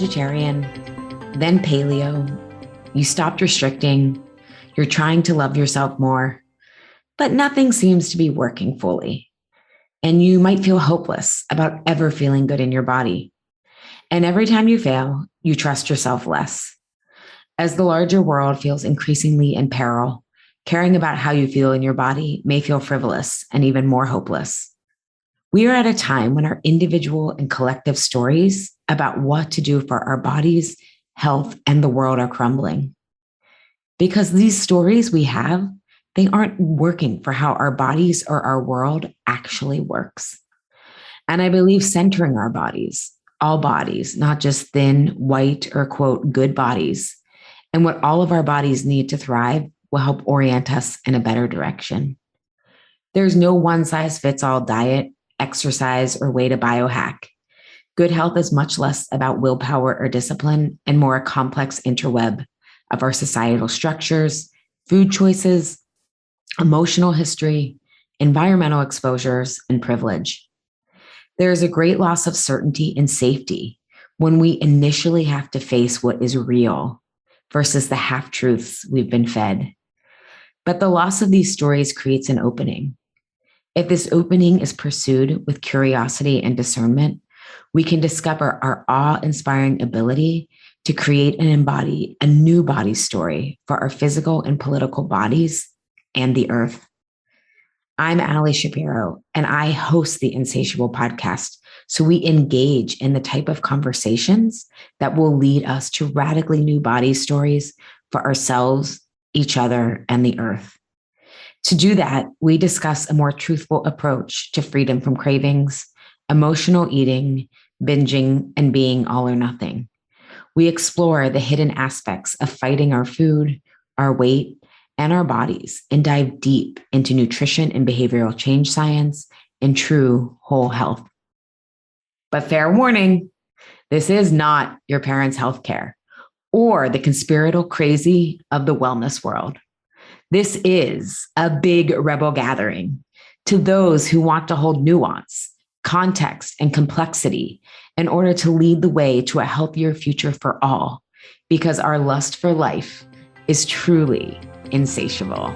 vegetarian, then paleo. You stopped restricting. You're trying to love yourself more, but nothing seems to be working fully. And you might feel hopeless about ever feeling good in your body. And every time you fail, you trust yourself less. As the larger world feels increasingly in peril, caring about how you feel in your body may feel frivolous and even more hopeless. We are at a time when our individual and collective stories about what to do for our bodies, health, and the world are crumbling. Because these stories we have, they aren't working for how our bodies or our world actually works. And I believe centering our bodies, all bodies, not just thin, white, or quote, good bodies, and what all of our bodies need to thrive will help orient us in a better direction. There's no one-size-fits-all diet, exercise, or way to biohack. Good health is much less about willpower or discipline and more a complex interweb of our societal structures, food choices, emotional history, environmental exposures, and privilege. There is a great loss of certainty and safety when we initially have to face what is real versus the half-truths we've been fed. But the loss of these stories creates an opening. If this opening is pursued with curiosity and discernment, we can discover our awe-inspiring ability to create and embody a new body story for our physical and political bodies and the earth. I'm Ali Shapiro, and I host the Insatiable podcast, so we engage in the type of conversations that will lead us to radically new body stories for ourselves, each other, and the earth. To do that, we discuss a more truthful approach to freedom from cravings, emotional eating, binging, and being all or nothing. We explore the hidden aspects of fighting our food, our weight, and our bodies, and dive deep into nutrition and behavioral change science and true whole health. But fair warning, this is not your parents' healthcare or the conspiratorial crazy of the wellness world. This is a big rebel gathering to those who want to hold nuance, context, and complexity in order to lead the way to a healthier future for all, because our lust for life is truly insatiable.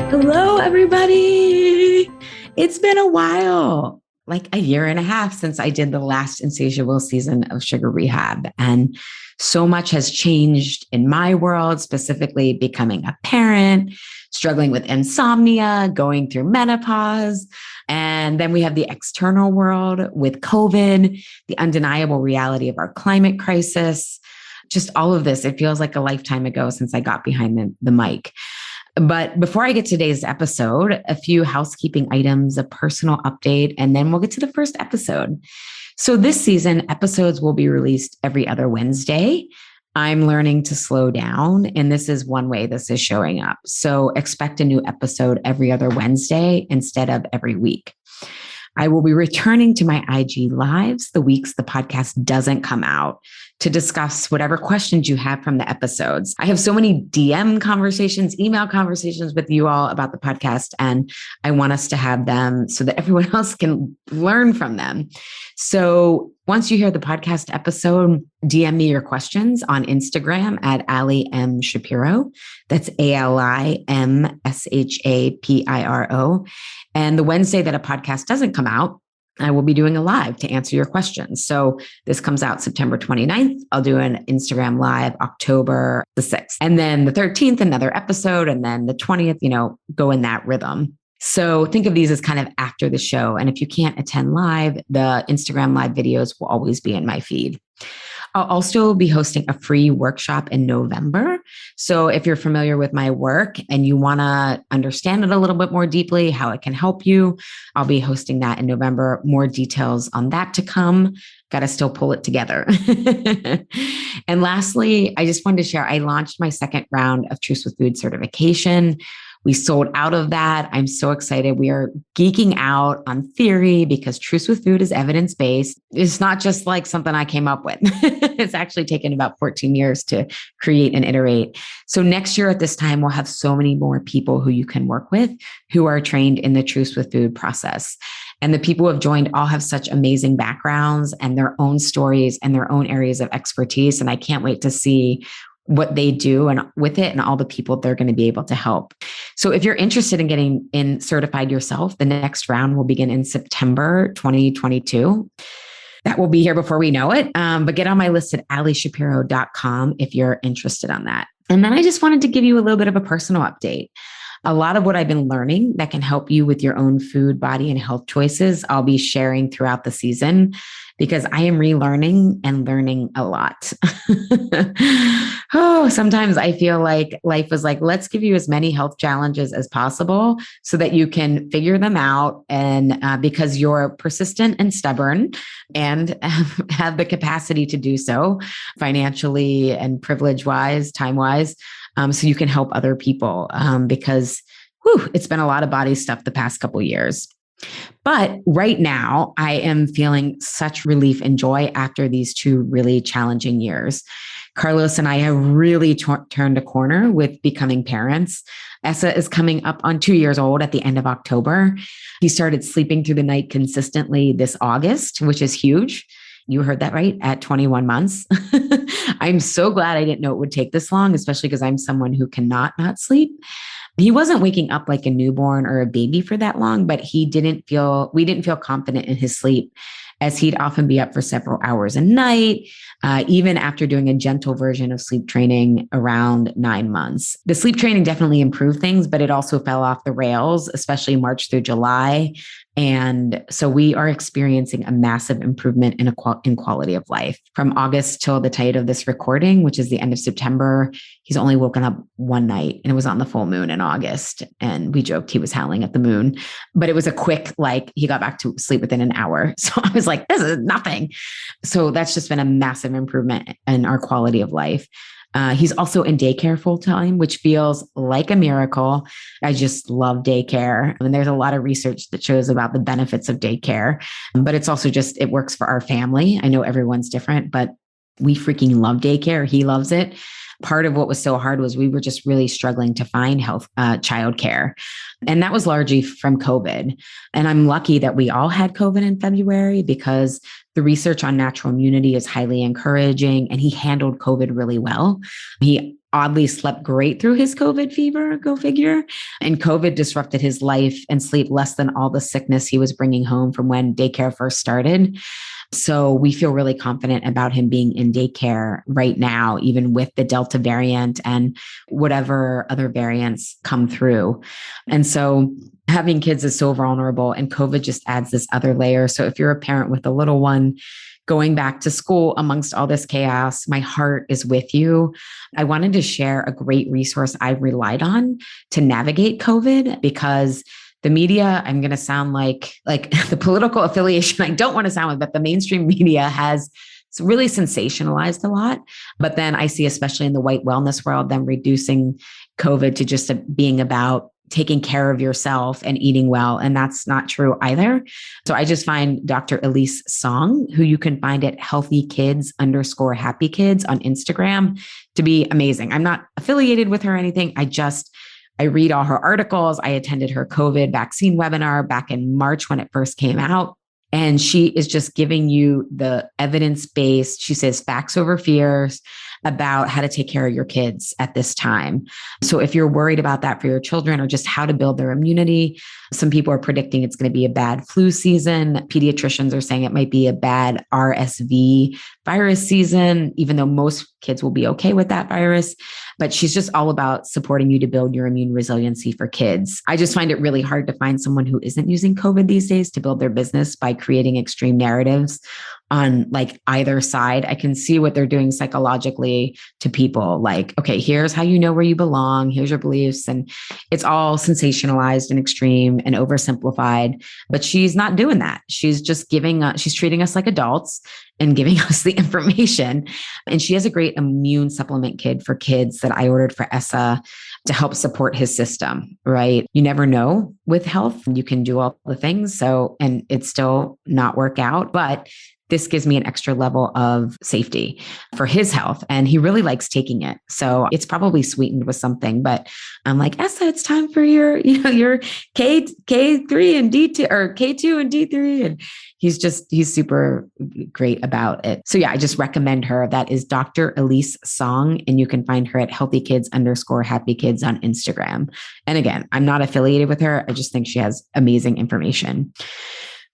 Hello, everybody. It's been a while, like a year and a half since I did the last Insatiable season of Sugar Rehab. And so much has changed in my world, specifically becoming a parent, struggling with insomnia, going through menopause. And then we have the external world with COVID, the undeniable reality of our climate crisis. Just all of this, it feels like a lifetime ago since I got behind the mic. But before I get to today's episode, a few housekeeping items, a personal update, and then we'll get to the first episode. So this season, episodes will be released every other Wednesday. I'm learning to slow down, and this is one way this is showing up. So expect a new episode every other Wednesday instead of every week. I will be returning to my IG lives the weeks the podcast doesn't come out to discuss whatever questions you have from the episodes. I have so many DM conversations, email conversations with you all about the podcast, and I want us to have them so that everyone else can learn from them. So once you hear the podcast episode, DM me your questions on Instagram at Ali M. Shapiro. That's ALIMSHAPIRO. And the Wednesday that a podcast doesn't come out, I will be doing a live to answer your questions. So this comes out September 29th. I'll do an Instagram live October the 6th. And then the 13th, another episode. And then the 20th, go in that rhythm. So think of these as kind of after the show. And if you can't attend live, the Instagram live videos will always be in my feed. I'll also be hosting a free workshop in November. So if you're familiar with my work and you want to understand it a little bit more deeply, how it can help you, I'll be hosting that in November. More details on that to come. Got to still pull it together. And lastly, I just wanted to share, I launched my second round of Truth with Food certification. We sold out of that. I'm so excited. We are geeking out on theory because Truth with Food is evidence-based. It's not just like something I came up with. It's actually taken about 14 years to create and iterate. So next year at this time, we'll have so many more people who you can work with who are trained in the Truth with Food process. And the people who have joined all have such amazing backgrounds and their own stories and their own areas of expertise. And I can't wait to see what they do and with it and all the people they're going to be able to help. So if you're interested in getting in certified yourself, the next round will begin in September 2022. That will be here before we know it. But get on my list at alishapiro.com if you're interested on that. And then I just wanted to give you a little bit of a personal update. A lot of what I've been learning that can help you with your own food, body, and health choices, I'll be sharing throughout the season because I am relearning and learning a lot. Sometimes I feel like life is like, let's give you as many health challenges as possible so that you can figure them out. And because you're persistent and stubborn and have the capacity to do so financially and privilege wise, time wise, so you can help other people because it's been a lot of body stuff the past couple of years. But right now, I am feeling such relief and joy after these 2 really challenging years. Carlos and I have really turned a corner with becoming parents. Essa is coming up on 2 years old at the end of October. He started sleeping through the night consistently this August, which is huge. You heard that right, at 21 months. I'm so glad I didn't know it would take this long, especially because I'm someone who cannot not sleep. He wasn't waking up like a newborn or a baby for that long, but we didn't feel confident in his sleep as he'd often be up for several hours a night, even after doing a gentle version of sleep training around 9 months. The sleep training definitely improved things, but it also fell off the rails, especially March through July. And so we are experiencing a massive improvement in quality of life. From August till the date of this recording, which is the end of September, he's only woken up one night and it was on the full moon in August. And we joked he was howling at the moon, but it was a quick, he got back to sleep within an hour. So I was like, this is nothing. So that's just been a massive improvement in our quality of life. He's also in daycare full time, which feels like a miracle. I just love daycare. And there's a lot of research that shows about the benefits of daycare, but it's also just, it works for our family. I know everyone's different, but we freaking love daycare. He loves it. Part of what was so hard was we were just really struggling to find childcare. And that was largely from COVID. And I'm lucky that we all had COVID in February because the research on natural immunity is highly encouraging and he handled COVID really well. He oddly slept great through his COVID fever, go figure. And COVID disrupted his life and sleep less than all the sickness he was bringing home from when daycare first started. So we feel really confident about him being in daycare right now, even with the Delta variant and whatever other variants come through. And so having kids is so vulnerable and COVID just adds this other layer. So if you're a parent with a little one going back to school amongst all this chaos, my heart is with you. I wanted to share a great resource I've relied on to navigate COVID because the media, I'm going to sound like the political affiliation I don't want to sound like, but the mainstream media has really sensationalized a lot. But then I see, especially in the white wellness world, them reducing COVID to just being about taking care of yourself and eating well. And that's not true either. So I just find Dr. Elise Song, who you can find at healthykids_happykids on Instagram, to be amazing. I'm not affiliated with her or anything. I read all her articles. I attended her COVID vaccine webinar back in March when it first came out. And she is just giving you the evidence-based, she says, facts over fears about how to take care of your kids at this time. So if you're worried about that for your children or just how to build their immunity, some people are predicting it's going to be a bad flu season. Pediatricians are saying it might be a bad RSV virus season, even though most kids will be okay with that virus. But she's just all about supporting you to build your immune resiliency for kids. I just find it really hard to find someone who isn't using COVID these days to build their business by creating extreme narratives on either side. I can see what they're doing psychologically to people. Okay, here's how you know where you belong. Here's your beliefs. And it's all sensationalized and extreme and oversimplified, but she's not doing that. She's just she's treating us like adults and giving us the information. And she has a great immune supplement kit for kids that I ordered for Essa to help support his system, right? You never know with health. You can do all the things. And it still not work out, but this gives me an extra level of safety for his health. And he really likes taking it. So it's probably sweetened with something, but I'm like, Essa, it's time for your K3 and D2 or K2 and D3. And he's super great about it. So yeah, I just recommend her. That is Dr. Elise Song. And you can find her at healthykids_happykids on Instagram. And again, I'm not affiliated with her. I just think she has amazing information.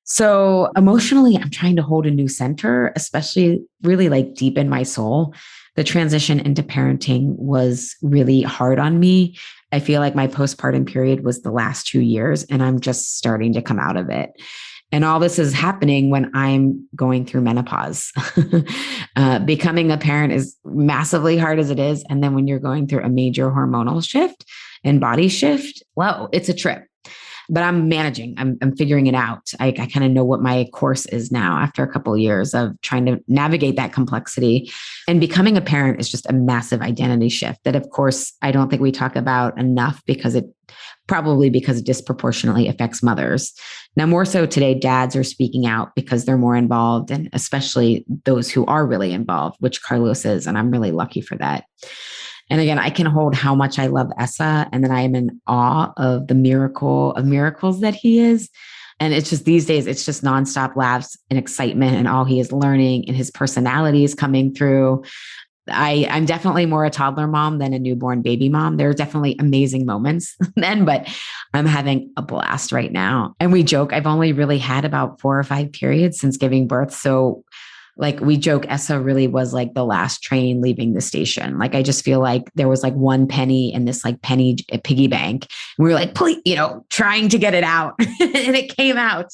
So emotionally, I'm trying to hold a new center, especially really like deep in my soul. The transition into parenting was really hard on me. I feel like my postpartum period was the last 2 years, and I'm just starting to come out of it. And all this is happening when I'm going through menopause. Becoming a parent is massively hard as it is. And then when you're going through a major hormonal shift and body shift, whoa, it's a trip. But I'm managing. I'm figuring it out. I kind of know what my course is now after a couple of years of trying to navigate that complexity. And becoming a parent is just a massive identity shift that, of course, I don't think we talk about enough because it disproportionately affects mothers. Now, more so today, dads are speaking out because they're more involved, and especially those who are really involved, which Carlos is. And I'm really lucky for that. And again, I can hold how much I love Essa, and then I am in awe of the miracle of miracles that he is. And it's just these days, it's just nonstop laughs and excitement and all he is learning and his personality is coming through. I'm definitely more a toddler mom than a newborn baby mom. There are definitely amazing moments then, but I'm having a blast right now. And we joke, I've only really had about 4 or 5 periods since giving birth. So like we joke, Essa really was like the last train leaving the station. Like I just feel like there was like 1 penny in this like penny piggy bank. We were like, please, trying to get it out, and it came out.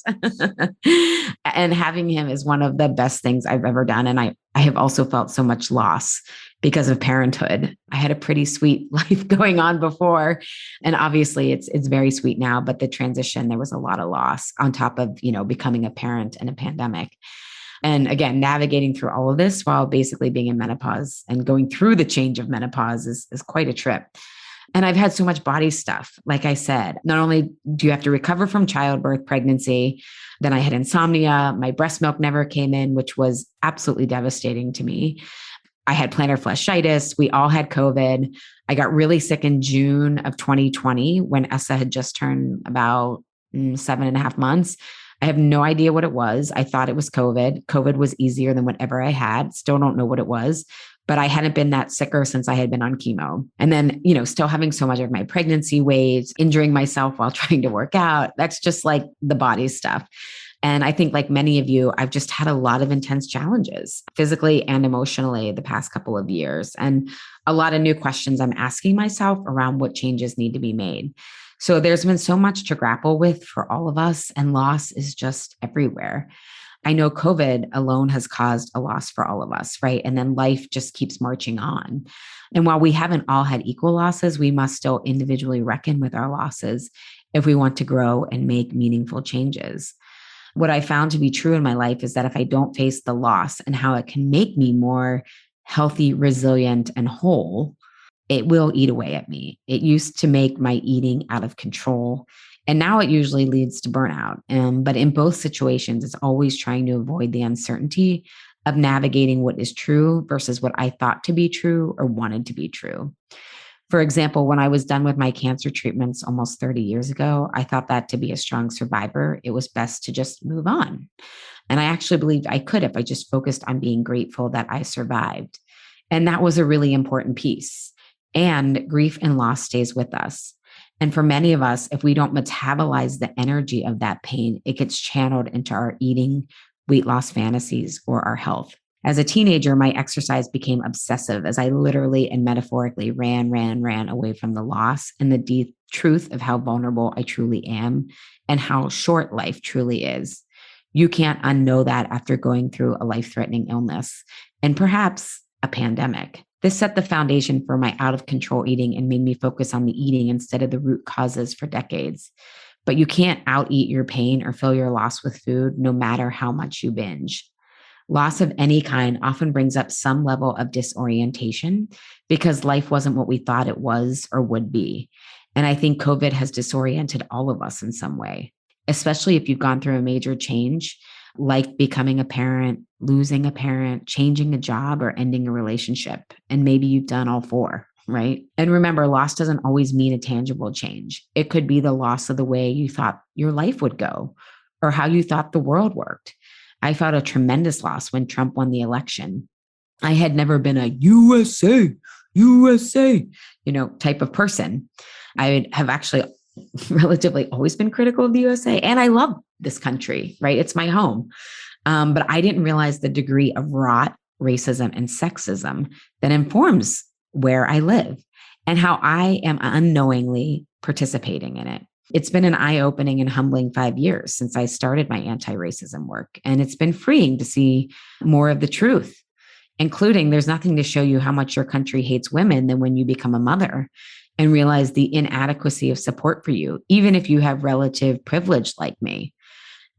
And having him is one of the best things I've ever done. And I have also felt so much loss because of parenthood. I had a pretty sweet life going on before, and obviously it's very sweet now. But the transition, there was a lot of loss on top of becoming a parent in a pandemic. And again, navigating through all of this while basically being in menopause and going through the change of menopause is quite a trip. And I've had so much body stuff. Like I said, not only do you have to recover from childbirth, pregnancy, then I had insomnia. My breast milk never came in, which was absolutely devastating to me. I had plantar fasciitis. We all had COVID. I got really sick in June of 2020 when Essa had just turned about 7.5 months. I have no idea what it was. I thought it was COVID. COVID was easier than whatever I had. Still don't know what it was, but I hadn't been that sicker since I had been on chemo. And then, still having so much of my pregnancy weight, injuring myself while trying to work out. That's just like the body stuff. And I think like many of you, I've just had a lot of intense challenges physically and emotionally the past couple of years. And a lot of new questions I'm asking myself around what changes need to be made. So there's been so much to grapple with for all of us, and loss is just everywhere. I know COVID alone has caused a loss for all of us, right? And then life just keeps marching on. And while we haven't all had equal losses, we must still individually reckon with our losses if we want to grow and make meaningful changes. What I found to be true in my life is that if I don't face the loss and how it can make me more healthy, resilient, and whole, it will eat away at me. It used to make my eating out of control, and now it usually leads to burnout. But in both situations, it's always trying to avoid the uncertainty of navigating what is true versus what I thought to be true or wanted to be true. For example, when I was done with my cancer treatments almost 30 years ago, I thought that to be a strong survivor, it was best to just move on. And I actually believed I could if I just focused on being grateful that I survived. And that was a really important piece. And grief and loss stays with us. And for many of us, if we don't metabolize the energy of that pain, it gets channeled into our eating, weight loss fantasies, or our health. As a teenager, my exercise became obsessive as I literally and metaphorically ran away from the loss and the deep truth of how vulnerable I truly am and how short life truly is. You can't unknow that after going through a life-threatening illness and perhaps a pandemic. This set the foundation for my out of control eating and made me focus on the eating instead of the root causes for decades. But you can't out eat your pain or fill your loss with food, no matter how much you binge. Loss of any kind often brings up some level of disorientation because life wasn't what we thought it was or would be. And I think COVID has disoriented all of us in some way, especially if you've gone through a major change. like becoming a parent, losing a parent, changing a job, or ending a relationship. And maybe you've done all four, right? And remember, loss doesn't always mean a tangible change. It could be the loss of the way you thought your life would go or how you thought the world worked. I felt a tremendous loss when Trump won the election. I had never been a USA, type of person. I have actually relatively always been critical of the USA, and I love this country, right? It's my home. But I didn't realize the degree of rot, racism, and sexism that informs where I live and how I am unknowingly participating in it. It's been an eye-opening and humbling 5 years since I started my anti-racism work, and it's been freeing to see more of the truth, including there's nothing to show you how much your country hates women than when you become a mother and realize the inadequacy of support for you, even if you have relative privilege like me.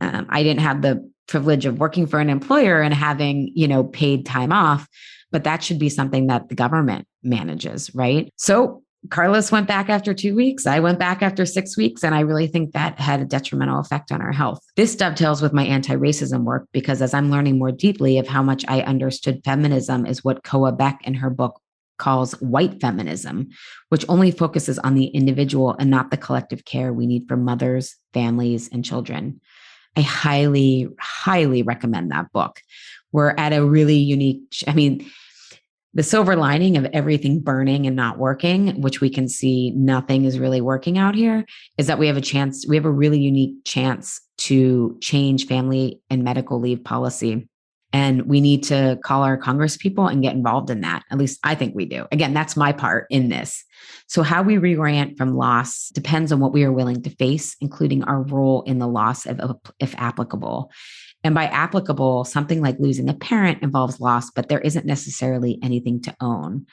I didn't have the privilege of working for an employer and having, paid time off, but that should be something that the government manages, right? So Carlos went back after 2 weeks. I went back after 6 weeks. And I really think that had a detrimental effect on our health. This dovetails with my anti-racism work because as I'm learning more deeply of how much I understood feminism is what Koa Beck in her book calls white feminism, which only focuses on the individual and not the collective care we need for mothers, families, and children. I highly, highly recommend that book. We're at a really unique, the silver lining of everything burning and not working, which we can see nothing is really working out here, is that we have a really unique chance to change family and medical leave policy. And we need to call our Congress people and get involved in that. At least I think we do. Again, that's my part in this. So how we reorient from loss depends on what we are willing to face, including our role in the loss if applicable. And by applicable, something like losing a parent involves loss, but there isn't necessarily anything to own.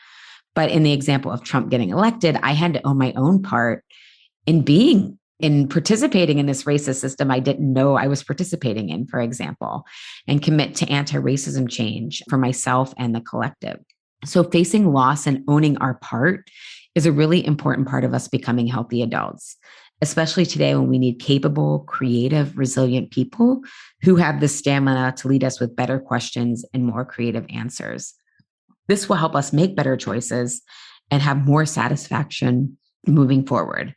But in the example of Trump getting elected, I had to own my own part in participating in this racist system I didn't know I was participating in, for example, and commit to anti-racism change for myself and the collective. So facing loss and owning our part is a really important part of us becoming healthy adults, especially today when we need capable, creative, resilient people who have the stamina to lead us with better questions and more creative answers. This will help us make better choices and have more satisfaction moving forward.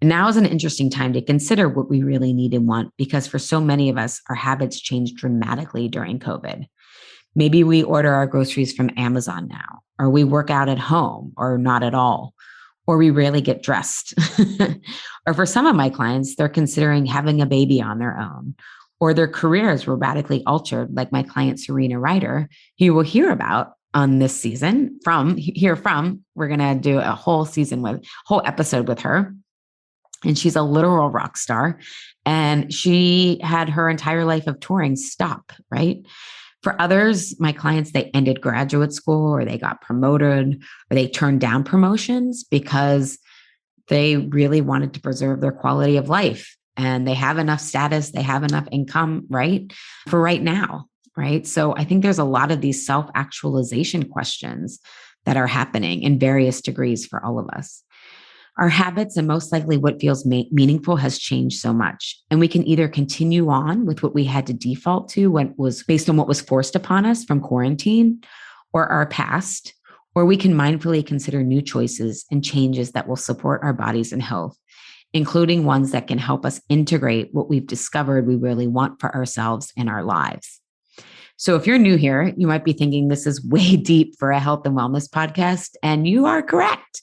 And now is an interesting time to consider what we really need and want, because for so many of us, our habits changed dramatically during COVID. Maybe we order our groceries from Amazon now, or we work out at home or not at all, or we rarely get dressed. Or for some of my clients, they're considering having a baby on their own, or their careers were radically altered, like my client, Serena Ryder, who you will hear about on this season we're going to do a whole episode with her. And she's a literal rock star. And she had her entire life of touring stop, right? For others, my clients, they ended graduate school or they got promoted or they turned down promotions because they really wanted to preserve their quality of life. And they have enough status, they have enough income, right? For right now, right? So I think there's a lot of these self-actualization questions that are happening in various degrees for all of us. Our habits and most likely what feels meaningful has changed so much. And we can either continue on with what we had to default to when it was based on what was forced upon us from quarantine or our past, or we can mindfully consider new choices and changes that will support our bodies and health, including ones that can help us integrate what we've discovered we really want for ourselves and our lives. So if you're new here, you might be thinking this is way deep for a health and wellness podcast, and you are correct.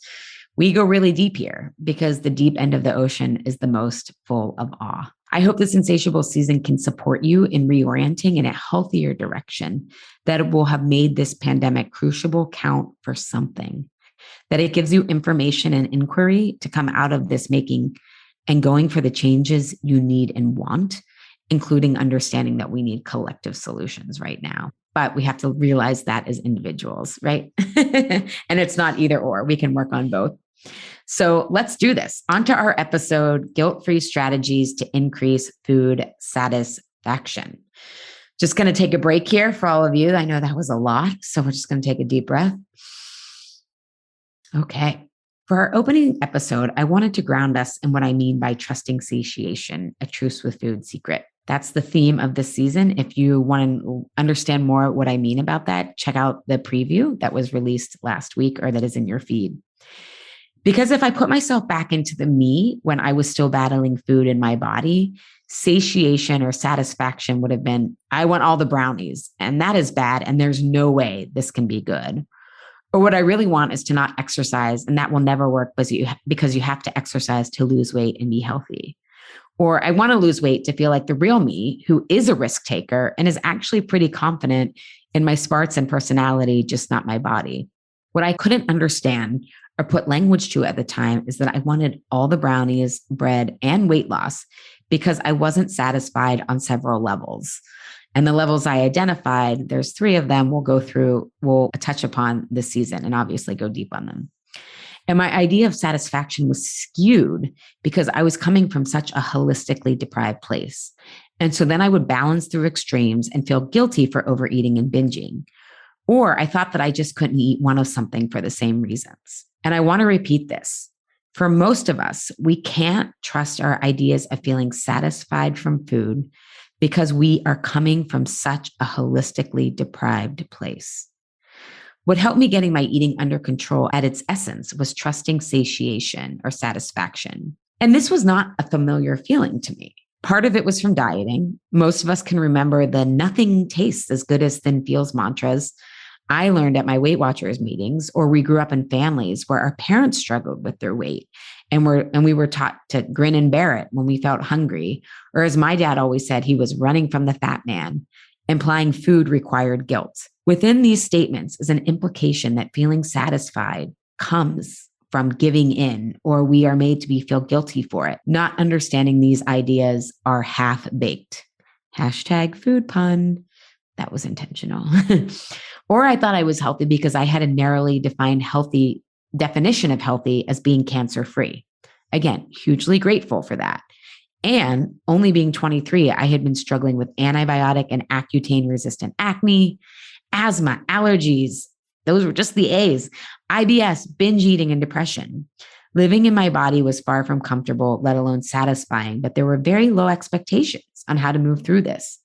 We go really deep here because the deep end of the ocean is the most full of awe. I hope this insatiable season can support you in reorienting in a healthier direction, that it will have made this pandemic crucible count for something, that it gives you information and inquiry to come out of this making and going for the changes you need and want, including understanding that we need collective solutions right now. But we have to realize that as individuals, right? And it's not either or. We can work on both. So let's do this. On to our episode, Guilt-Free Strategies to Increase Food Satisfaction. Just going to take a break here for all of you. I know that was a lot, so we're just going to take a deep breath. Okay. For our opening episode, I wanted to ground us in what I mean by trusting satiation, a truce with food secret. That's the theme of this season. If you want to understand more what I mean about that, check out the preview that was released last week or that is in your feed. Because if I put myself back into the me when I was still battling food in my body, satiation or satisfaction would have been, I want all the brownies, and that is bad. And there's no way this can be good. Or what I really want is to not exercise, and that will never work because you have to exercise to lose weight and be healthy. Or I want to lose weight to feel like the real me, who is a risk taker and is actually pretty confident in my smarts and personality, just not my body. What I couldn't understand or put language to at the time is that I wanted all the brownies, bread, and weight loss because I wasn't satisfied on several levels. And the levels I identified, there's 3 of them we'll touch upon this season and obviously go deep on them. And my idea of satisfaction was skewed because I was coming from such a holistically deprived place. And so then I would balance through extremes and feel guilty for overeating and binging. Or I thought that I just couldn't eat one of something for the same reasons. And I want to repeat this. For most of us, we can't trust our ideas of feeling satisfied from food because we are coming from such a holistically deprived place. What helped me getting my eating under control at its essence was trusting satiation or satisfaction. And this was not a familiar feeling to me. Part of it was from dieting. Most of us can remember the nothing tastes as good as thin feels mantras I learned at my Weight Watchers meetings, or we grew up in families where our parents struggled with their weight and we were taught to grin and bear it when we felt hungry. Or as my dad always said, he was running from the fat man, implying food required guilt. Within these statements is an implication that feeling satisfied comes from giving in, or we are made to feel guilty for it. Not understanding these ideas are half-baked. #food pun. That was intentional. Or I thought I was healthy because I had a narrowly defined healthy definition of healthy as being cancer-free. Again, hugely grateful for that. And only being 23, I had been struggling with antibiotic and Accutane-resistant acne, asthma, allergies. Those were just the A's, IBS, binge eating, and depression. Living in my body was far from comfortable, let alone satisfying, but there were very low expectations on how to move through this.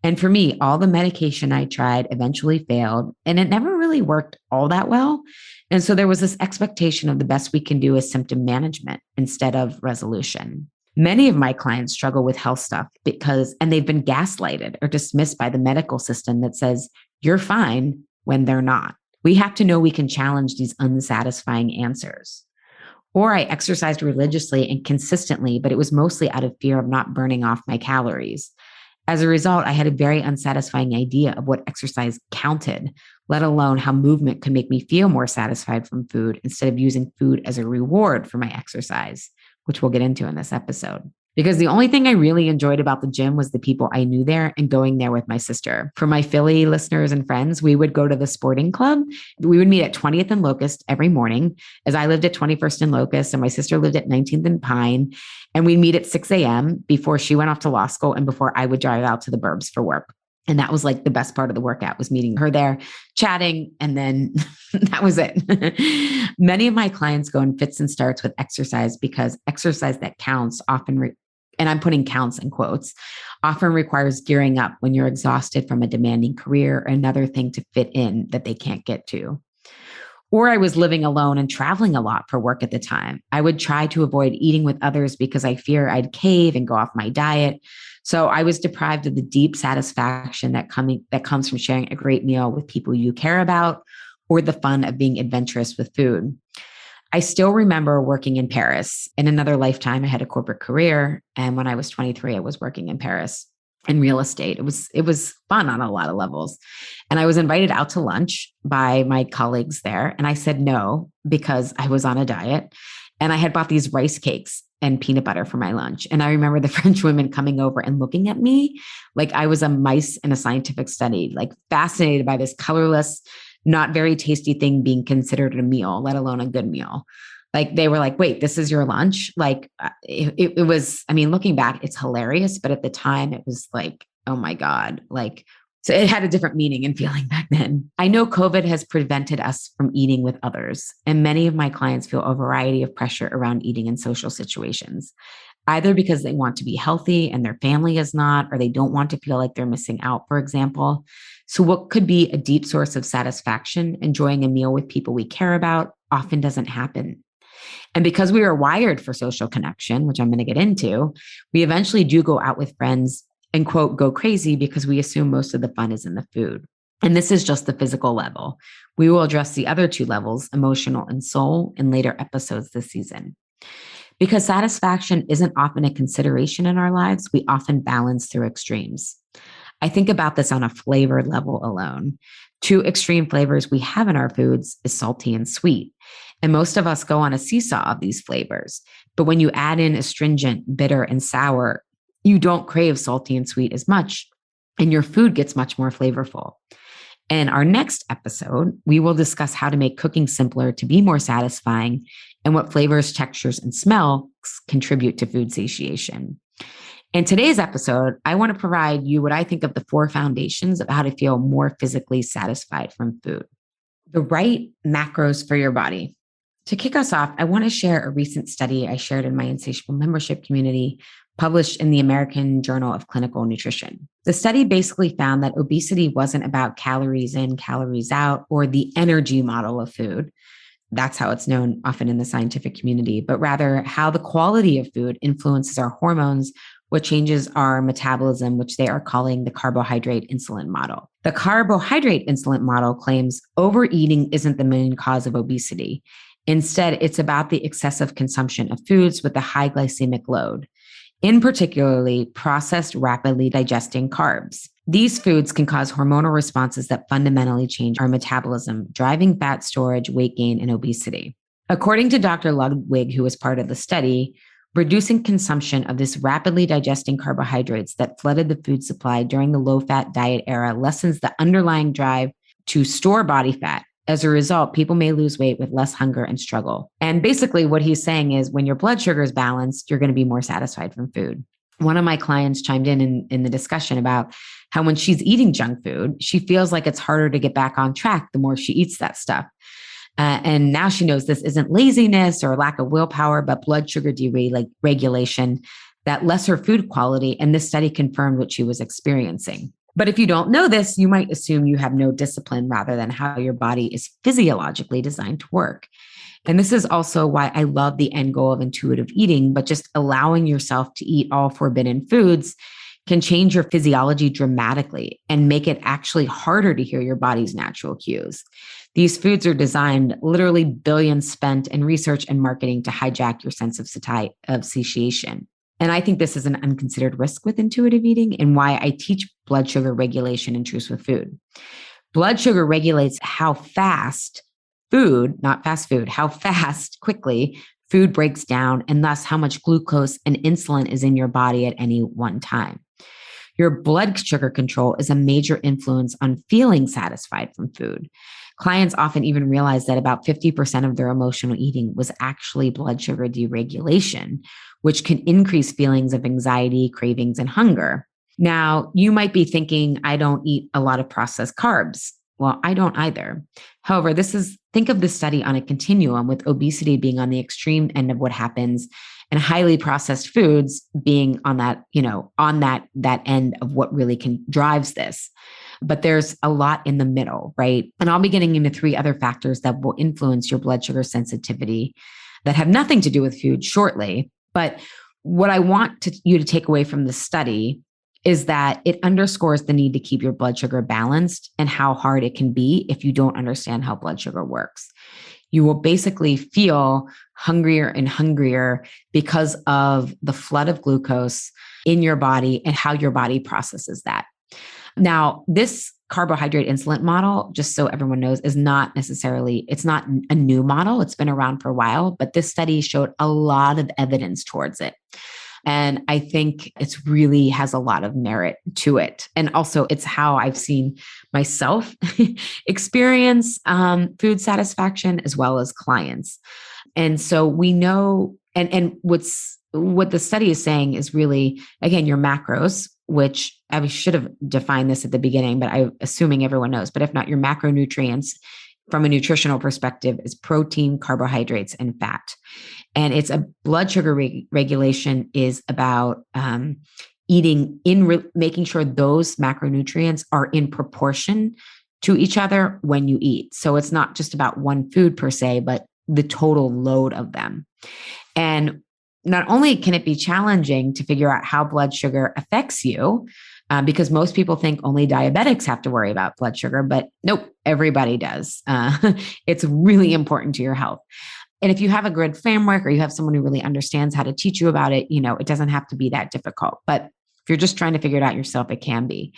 And for me, all the medication I tried eventually failed, and it never really worked all that well. And so there was this expectation of the best we can do is symptom management instead of resolution. Many of my clients struggle with health stuff and they've been gaslighted or dismissed by the medical system that says, you're fine when they're not. We have to know we can challenge these unsatisfying answers. Or I exercised religiously and consistently, but it was mostly out of fear of not burning off my calories. As a result, I had a very unsatisfying idea of what exercise counted, let alone how movement could make me feel more satisfied from food instead of using food as a reward for my exercise, which we'll get into in this episode. Because the only thing I really enjoyed about the gym was the people I knew there and going there with my sister. For my Philly listeners and friends, we would go to the sporting club. We would meet at 20th and Locust every morning, as I lived at 21st and Locust and my sister lived at 19th and Pine. And we'd meet at 6 a.m. before she went off to law school and before I would drive out to the burbs for work. And that was like the best part of the workout, was meeting her there, chatting, and then that was it. Many of my clients go in fits and starts with exercise because exercise that counts often, and I'm putting counts in quotes, often requires gearing up when you're exhausted from a demanding career or another thing to fit in that they can't get to. Or I was living alone and traveling a lot for work at the time. I would try to avoid eating with others because I fear I'd cave and go off my diet. So I was deprived of the deep satisfaction that comes from sharing a great meal with people you care about, or the fun of being adventurous with food. I still remember working in Paris. In another lifetime, I had a corporate career. And when I was 23, I was working in Paris in real estate. It was fun on a lot of levels. And I was invited out to lunch by my colleagues there. And I said no, because I was on a diet. And I had bought these rice cakes and peanut butter for my lunch. And I remember the French women coming over and looking at me like I was a mice in a scientific study, like fascinated by this colorless, not very tasty thing being considered a meal, let alone a good meal. Like they were like, wait, this is your lunch? Like it was, I mean, looking back, it's hilarious. But at the time it was like, oh my God, like, so it had a different meaning and feeling back then. I know COVID has prevented us from eating with others. And many of my clients feel a variety of pressure around eating in social situations. either because they want to be healthy and their family is not, or they don't want to feel like they're missing out, for example. So, what could be a deep source of satisfaction, enjoying a meal with people we care about, often doesn't happen. And because we are wired for social connection, which I'm going to get into, we eventually do go out with friends and, quote, go crazy because we assume most of the fun is in the food. And this is just the physical level. We will address the other two levels, emotional and soul, in later episodes this season. Because satisfaction isn't often a consideration in our lives, we often balance through extremes. I think about this on a flavor level alone. Two extreme flavors we have in our foods is salty and sweet. And most of us go on a seesaw of these flavors. But when you add in astringent, bitter, and sour, you don't crave salty and sweet as much, and your food gets much more flavorful. In our next episode, we will discuss how to make cooking simpler to be more satisfying and what flavors, textures, and smells contribute to food satiation. In today's episode, I want to provide you what I think of the 4 foundations of how to feel more physically satisfied from food. The right macros for your body. To kick us off, I want to share a recent study I shared in my Insatiable membership community, published in the American Journal of Clinical Nutrition. The study basically found that obesity wasn't about calories in, calories out, or the energy model of food. That's how it's known often in the scientific community, but rather how the quality of food influences our hormones, what changes our metabolism, which they are calling the carbohydrate insulin model. The carbohydrate insulin model claims overeating isn't the main cause of obesity. Instead, it's about the excessive consumption of foods with a high glycemic load, in particularly processed, rapidly digesting carbs. These foods can cause hormonal responses that fundamentally change our metabolism, driving fat storage, weight gain, and obesity. According to Dr. Ludwig, who was part of the study, reducing consumption of this rapidly digesting carbohydrates that flooded the food supply during the low-fat diet era lessens the underlying drive to store body fat. As a result, people may lose weight with less hunger and struggle. And basically what he's saying is when your blood sugar is balanced, you're going to be more satisfied from food. One of my clients chimed in the discussion about how when she's eating junk food, she feels like it's harder to get back on track the more she eats that stuff. And now she knows this isn't laziness or lack of willpower, but blood sugar deregulation, that lesser food quality. And this study confirmed what she was experiencing. But if you don't know this, you might assume you have no discipline rather than how your body is physiologically designed to work. And this is also why I love the end goal of intuitive eating, but just allowing yourself to eat all forbidden foods can change your physiology dramatically and make it actually harder to hear your body's natural cues. These foods are designed, literally billions spent in research and marketing to hijack your sense of satiation. And I think this is an unconsidered risk with intuitive eating and why I teach blood sugar regulation in Truths with Food. Blood sugar regulates how fast food, not fast food, how fast, quickly food breaks down, and thus how much glucose and insulin is in your body at any one time. Your blood sugar control is a major influence on feeling satisfied from food. Clients often even realize that about 50% of their emotional eating was actually blood sugar deregulation, which can increase feelings of anxiety, cravings, and hunger. Now, you might be thinking, I don't eat a lot of processed carbs. Well, I don't either. However, think of this study on a continuum, with obesity being on the extreme end of what happens and highly processed foods being on that end of what really drives this. But there's a lot in the middle, right? And I'll be getting into 3 other factors that will influence your blood sugar sensitivity that have nothing to do with food shortly. But what I want you to take away from the study is that it underscores the need to keep your blood sugar balanced and how hard it can be if you don't understand how blood sugar works. You will basically feel hungrier and hungrier because of the flood of glucose in your body and how your body processes that. Now, this carbohydrate insulin model, just so everyone knows, it's not a new model. It's been around for a while, but this study showed a lot of evidence towards it. And I think it really has a lot of merit to it. And also it's how I've seen myself experience food satisfaction as well as clients. And so we know, and what the study is saying is really, again, your macros, which I should have defined this at the beginning, but I'm assuming everyone knows, but if not, your macronutrients from a nutritional perspective is protein, carbohydrates, and fat. And it's a blood sugar regulation is about eating making sure those macronutrients are in proportion to each other when you eat. So it's not just about one food per se, but the total load of them. And not only can it be challenging to figure out how blood sugar affects you, because most people think only diabetics have to worry about blood sugar, but nope, everybody does. It's really important to your health. And if you have a good framework or you have someone who really understands how to teach you about it, it doesn't have to be that difficult. But if you're just trying to figure it out yourself, it can be.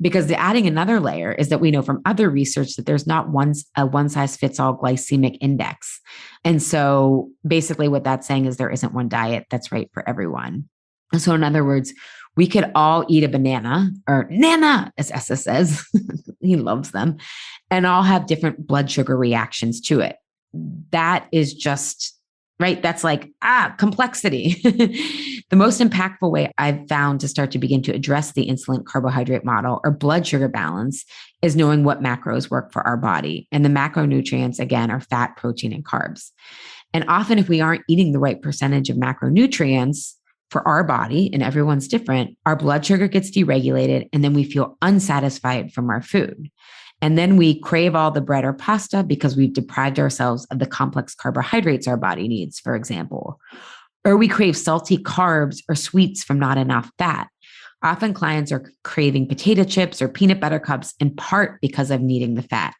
Because adding another layer is that we know from other research that there's not a one-size-fits-all glycemic index. And so basically what that's saying is there isn't one diet that's right for everyone. And so in other words, we could all eat a banana, or nana, as Essa says, he loves them, and all have different blood sugar reactions to it. That is just, right? That's like, complexity. The most impactful way I've found to start to begin to address the insulin carbohydrate model or blood sugar balance is knowing what macros work for our body. And the macronutrients, again, are fat, protein, and carbs. And often if we aren't eating the right percentage of macronutrients for our body, and everyone's different, our blood sugar gets deregulated, and then we feel unsatisfied from our food. And then we crave all the bread or pasta because we've deprived ourselves of the complex carbohydrates our body needs, for example. Or we crave salty carbs or sweets from not enough fat. Often clients are craving potato chips or peanut butter cups in part because of needing the fat.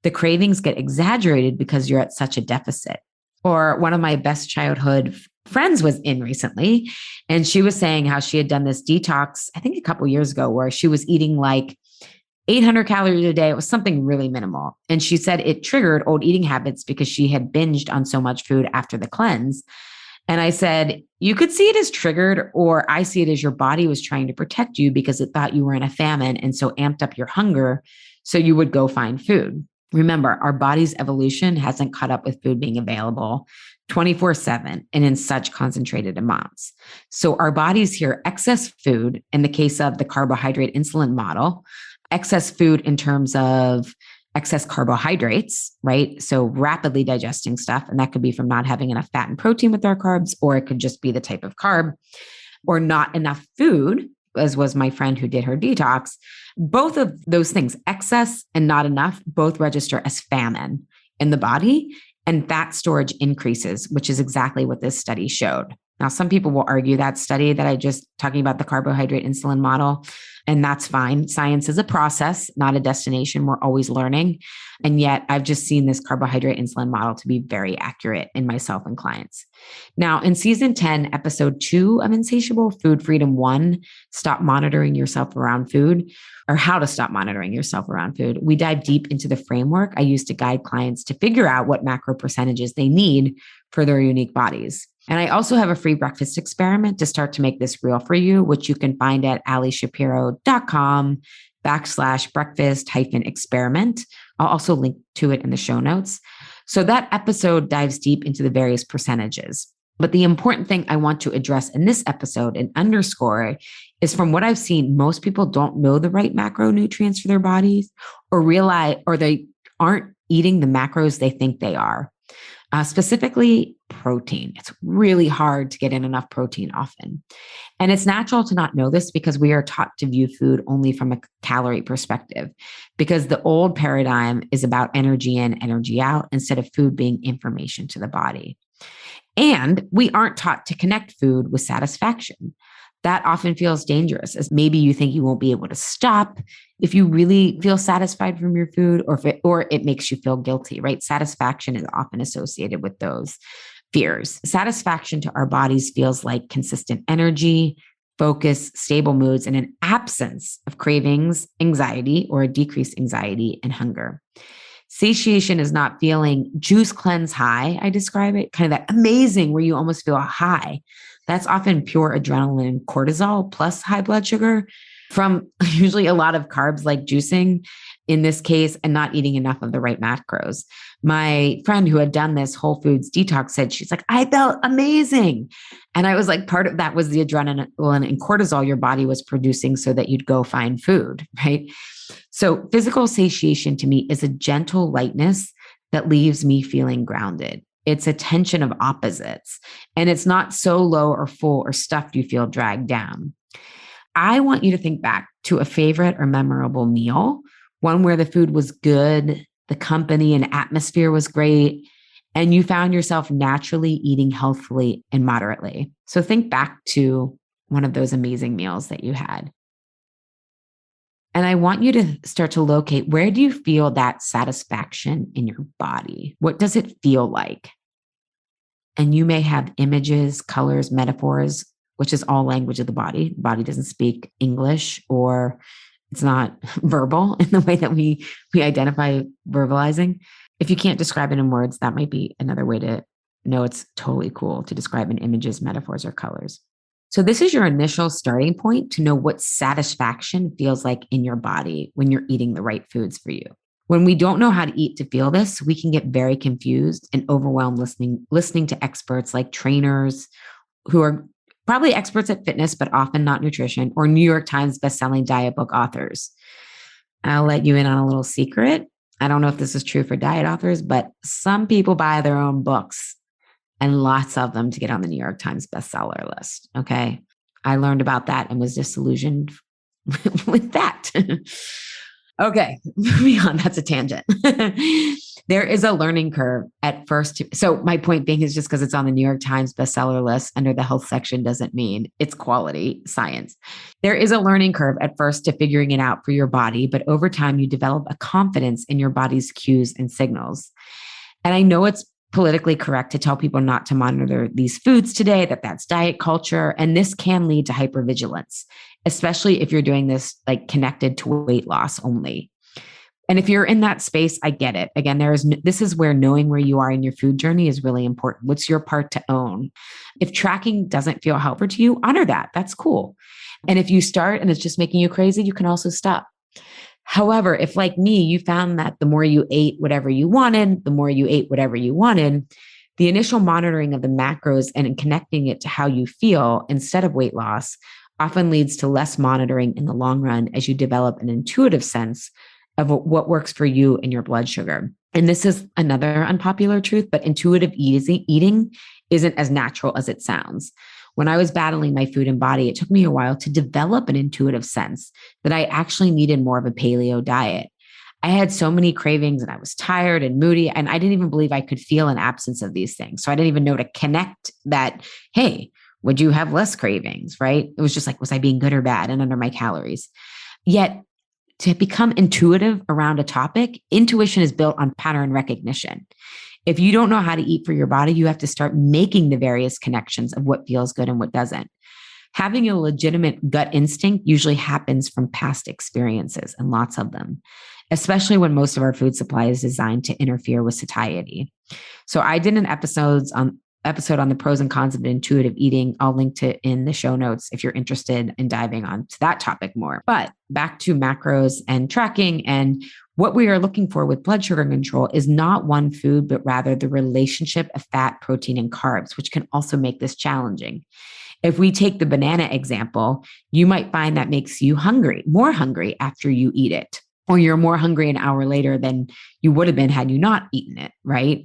The cravings get exaggerated because you're at such a deficit. Or one of my best childhood friends was in recently, and she was saying how she had done this detox, I think a couple of years ago, where she was eating like 800 calories a day. It was something really minimal. And she said it triggered old eating habits because she had binged on so much food after the cleanse. And I said, you could see it as triggered, or I see it as your body was trying to protect you because it thought you were in a famine and so amped up your hunger so you would go find food. Remember, our body's evolution hasn't caught up with food being available 24/7 and in such concentrated amounts. So our bodies hear excess food in the case of the carbohydrate insulin model, excess food in terms of excess carbohydrates, right? So rapidly digesting stuff. And that could be from not having enough fat and protein with our carbs, or it could just be the type of carb, or not enough food, as was my friend who did her detox. Both of those things, excess and not enough, both register as famine in the body, and fat storage increases, which is exactly what this study showed. Now, some people will argue that study that I just talking about the carbohydrate insulin model, and that's fine. Science is a process, not a destination. We're always learning. And yet I've just seen this carbohydrate insulin model to be very accurate in myself and clients. Now, in season 10, episode 2 of Insatiable, Food Freedom 1, Stop Monitoring Yourself Around Food, or How to Stop Monitoring Yourself Around Food, we dive deep into the framework I use to guide clients to figure out what macro percentages they need for their unique bodies. And I also have a free breakfast experiment to start to make this real for you, which you can find at alishapiro.com/breakfast-experiment. I'll also link to it in the show notes. So that episode dives deep into the various percentages. But the important thing I want to address in this episode and underscore is, from what I've seen, most people don't know the right macronutrients for their bodies, or realize, or they aren't eating the macros they think they are. Specifically protein. It's really hard to get in enough protein often. And it's natural to not know this because we are taught to view food only from a calorie perspective, because the old paradigm is about energy in, energy out, instead of food being information to the body. And we aren't taught to connect food with satisfaction. That often feels dangerous, as maybe you think you won't be able to stop if you really feel satisfied from your food, or it makes you feel guilty, right? Satisfaction is often associated with those fears. Satisfaction to our bodies feels like consistent energy, focus, stable moods, and an absence of cravings, anxiety, or a decreased anxiety and hunger. Satiation is not feeling juice cleanse high. I describe it kind of that amazing where you almost feel a high. That's often pure adrenaline and cortisol plus high blood sugar from usually a lot of carbs like juicing in this case, and not eating enough of the right macros. My friend who had done this whole foods detox said, she's like, I felt amazing. And I was like, part of that was the adrenaline and cortisol your body was producing so that you'd go find food, right? So physical satiation to me is a gentle lightness that leaves me feeling grounded. It's a tension of opposites, and it's not so low or full or stuffed you feel dragged down. I want you to think back to a favorite or memorable meal, one where the food was good, the company and atmosphere was great, and you found yourself naturally eating healthfully and moderately. So think back to one of those amazing meals that you had. And I want you to start to locate, where do you feel that satisfaction in your body? What does it feel like? And you may have images, colors, metaphors, which is all language of the body. The body doesn't speak English, or it's not verbal in the way that we identify verbalizing. If you can't describe it in words, that might be another way to know it's totally cool to describe in images, metaphors, or colors. So this is your initial starting point to know what satisfaction feels like in your body when you're eating the right foods for you. When we don't know how to eat to feel this, we can get very confused and overwhelmed listening to experts like trainers who are probably experts at fitness, but often not nutrition, or New York Times bestselling diet book authors. I'll let you in on a little secret. I don't know if this is true for diet authors, but some people buy their own books, and lots of them, to get on the New York Times bestseller list. Okay. I learned about that and was disillusioned with that. Okay. Moving on. That's a tangent. There is a learning curve at first. So my point being is, just because it's on the New York Times bestseller list under the health section doesn't mean it's quality science. There is a learning curve at first to figuring it out for your body, but over time you develop a confidence in your body's cues and signals. And I know it's politically correct to tell people not to monitor these foods today, that's diet culture. And this can lead to hypervigilance, especially if you're doing this like connected to weight loss only. And if you're in that space, I get it. Again, this is where knowing where you are in your food journey is really important. What's your part to own? If tracking doesn't feel helpful to you, honor that. That's cool. And if you start and it's just making you crazy, you can also stop. However, if like me, you found that the more you ate whatever you wanted, the initial monitoring of the macros and connecting it to how you feel instead of weight loss often leads to less monitoring in the long run, as you develop an intuitive sense of what works for you and your blood sugar. And this is another unpopular truth, but intuitive eating isn't as natural as it sounds. When I was battling my food and body, it took me a while to develop an intuitive sense that I actually needed more of a paleo diet. I had so many cravings and I was tired and moody, and I didn't even believe I could feel an absence of these things. So I didn't even know to connect that, hey, would you have less cravings, right? It was just like, was I being good or bad and under my calories? Yet to become intuitive around a topic, intuition is built on pattern recognition. If you don't know how to eat for your body, you have to start making the various connections of what feels good and what doesn't. Having a legitimate gut instinct usually happens from past experiences, and lots of them, especially when most of our food supply is designed to interfere with satiety. So I did an episode on the pros and cons of intuitive eating. I'll link to in the show notes if you're interested in diving on to that topic more. But back to macros and tracking, and what we are looking for with blood sugar control is not one food, but rather the relationship of fat, protein, and carbs, which can also make this challenging. If we take the banana example, you might find that makes you more hungry after you eat it, or you're more hungry an hour later than you would have been had you not eaten it, right?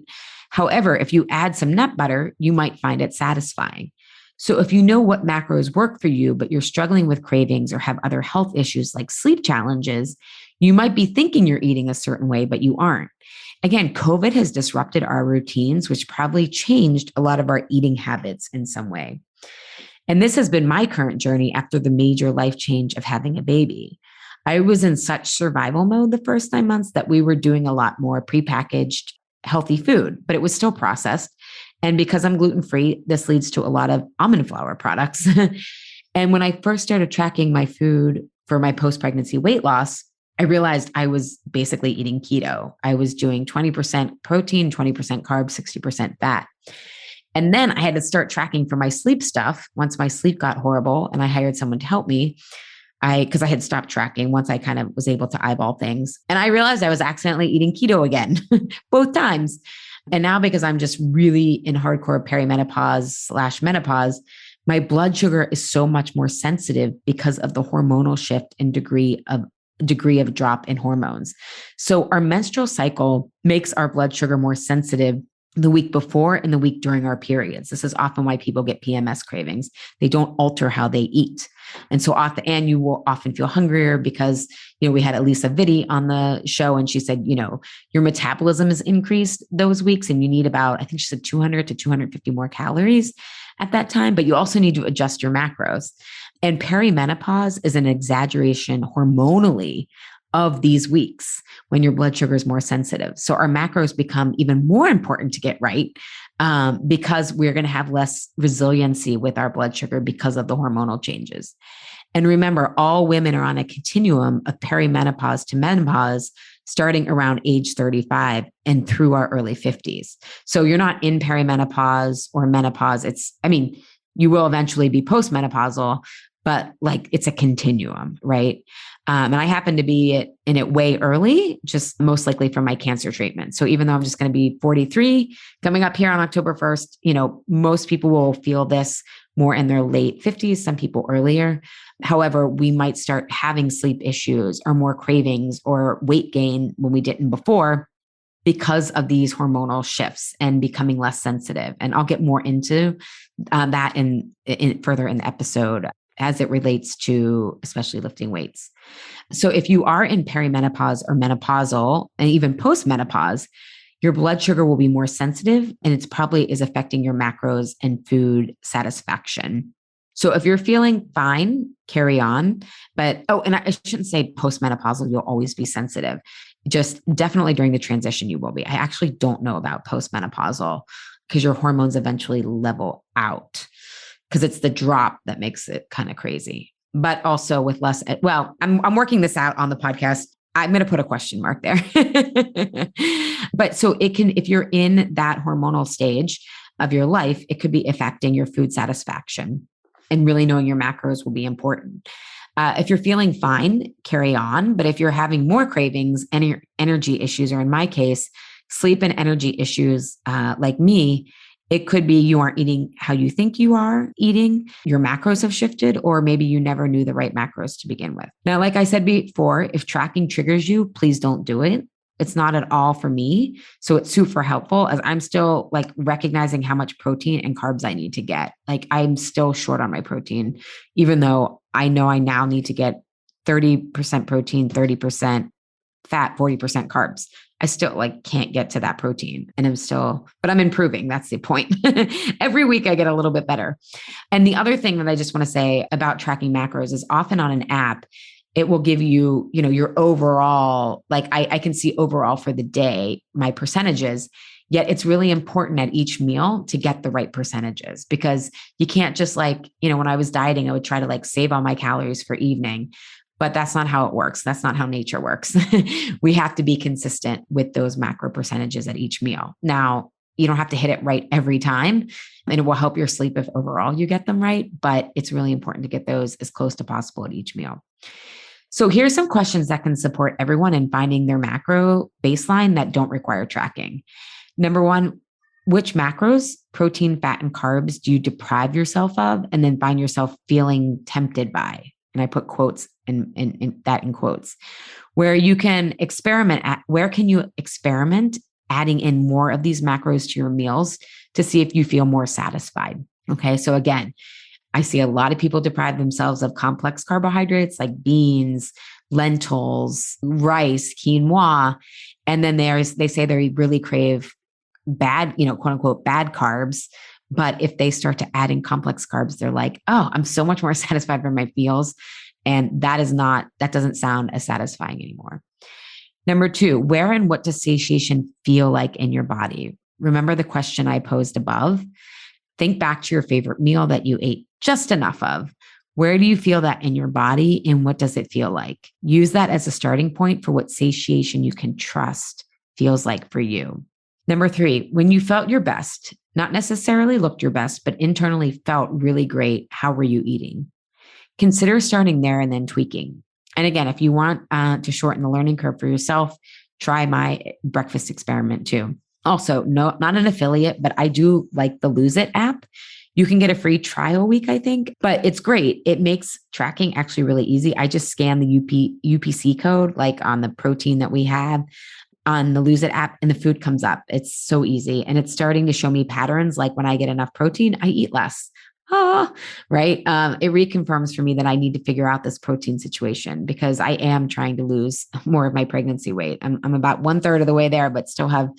However, if you add some nut butter, you might find it satisfying. So if you know what macros work for you, but you're struggling with cravings or have other health issues like sleep challenges, you might be thinking you're eating a certain way, but you aren't. Again, COVID has disrupted our routines, which probably changed a lot of our eating habits in some way. And this has been my current journey after the major life change of having a baby. I was in such survival mode the first 9 months that we were doing a lot more prepackaged healthy food, but it was still processed. And because I'm gluten-free, this leads to a lot of almond flour products. And when I first started tracking my food for my post-pregnancy weight loss, I realized I was basically eating keto. I was doing 20% protein, 20% carbs, 60% fat. And then I had to start tracking for my sleep stuff once my sleep got horrible and I hired someone to help me. Because I had stopped tracking once I kind of was able to eyeball things. And I realized I was accidentally eating keto again, both times. And now because I'm just really in hardcore perimenopause/menopause, my blood sugar is so much more sensitive because of the hormonal shift and degree of degree of drop in hormones. So our menstrual cycle makes our blood sugar more sensitive the week before and the week during our periods. This is often why people get PMS cravings. They don't alter how they eat. And so and you will often feel hungrier because, we had Elisa Vitti on the show and she said, your metabolism is increased those weeks and you need about, I think she said 200 to 250 more calories at that time, but you also need to adjust your macros. And perimenopause is an exaggeration hormonally of these weeks when your blood sugar is more sensitive. So our macros become even more important to get right because we're going to have less resiliency with our blood sugar because of the hormonal changes. And remember, all women are on a continuum of perimenopause to menopause starting around age 35 and through our early 50s. So you're not in perimenopause or menopause. You will eventually be postmenopausal, but it's a continuum, right? And I happen to be in it way early, just most likely from my cancer treatment. So even though I'm just going to be 43 coming up here on October 1st, most people will feel this more in their late 50s, some people earlier. However, we might start having sleep issues or more cravings or weight gain when we didn't before because of these hormonal shifts and becoming less sensitive. And I'll get more into that in further in the episode as it relates to especially lifting weights. So if you are in perimenopause or menopausal and even postmenopause, your blood sugar will be more sensitive and it's probably is affecting your macros and food satisfaction. So if you're feeling fine, carry on. But, and I shouldn't say postmenopausal, you'll always be sensitive. Just definitely during the transition, you will be. I actually don't know about postmenopausal because your hormones eventually level out because it's the drop that makes it kind of crazy. But also with less, I'm working this out on the podcast. I'm going to put a question mark there. But so if you're in that hormonal stage of your life, it could be affecting your food satisfaction, and really knowing your macros will be important. If you're feeling fine, carry on. But if you're having more cravings, energy issues, or in my case, sleep and energy issues, like me, it could be you aren't eating how you think you are eating. Your macros have shifted, or maybe you never knew the right macros to begin with. Now, like I said before, if tracking triggers you, please don't do it. It's not at all for me. So it's super helpful as I'm still recognizing how much protein and carbs I need to get. I'm still short on my protein, even though I know I now need to get 30% protein, 30% fat, 40% carbs. I still can't get to that protein and but I'm improving. That's the point. Every week I get a little bit better. And the other thing that I just want to say about tracking macros is often on an app, it will give you, your overall, I can see overall for the day, my percentages, yet it's really important at each meal to get the right percentages because you can't just when I was dieting, I would try to save all my calories for evening. But that's not how it works. That's not how nature works. We have to be consistent with those macro percentages at each meal. Now, you don't have to hit it right every time, and it will help your sleep if overall you get them right. But it's really important to get those as close to possible at each meal. So here's some questions that can support everyone in finding their macro baseline that don't require tracking. Number one, which macros, protein, fat, and carbs do you deprive yourself of and then find yourself feeling tempted by? And I put quotes in quotes, where you can experiment where can you experiment adding in more of these macros to your meals to see if you feel more satisfied. Okay. So again, I see a lot of people deprive themselves of complex carbohydrates like beans, lentils, rice, quinoa. And then they say they really crave bad, quote unquote, bad carbs. But if they start to add in complex carbs, they're like, oh, I'm so much more satisfied from my meals. And that doesn't sound as satisfying anymore. Number two, where and what does satiation feel like in your body? Remember the question I posed above? Think back to your favorite meal that you ate just enough of. Where do you feel that in your body and what does it feel like? Use that as a starting point for what satiation you can trust feels like for you. Number three, when you felt your best, not necessarily looked your best, but internally felt really great, how were you eating? Consider starting there and then tweaking. And again, if you want to shorten the learning curve for yourself, try my breakfast experiment too. Also, no, not an affiliate, but I do like the Lose It app. You can get a free trial week, I think, but it's great. It makes tracking actually really easy. I just scan the UPC code, like on the protein that we have on the Lose It app, and the food comes up. It's so easy. And it's starting to show me patterns. Like when I get enough protein, I eat less. Right. It reconfirms for me that I need to figure out this protein situation because I am trying to lose more of my pregnancy weight. I'm about 1/3 of the way there, but still have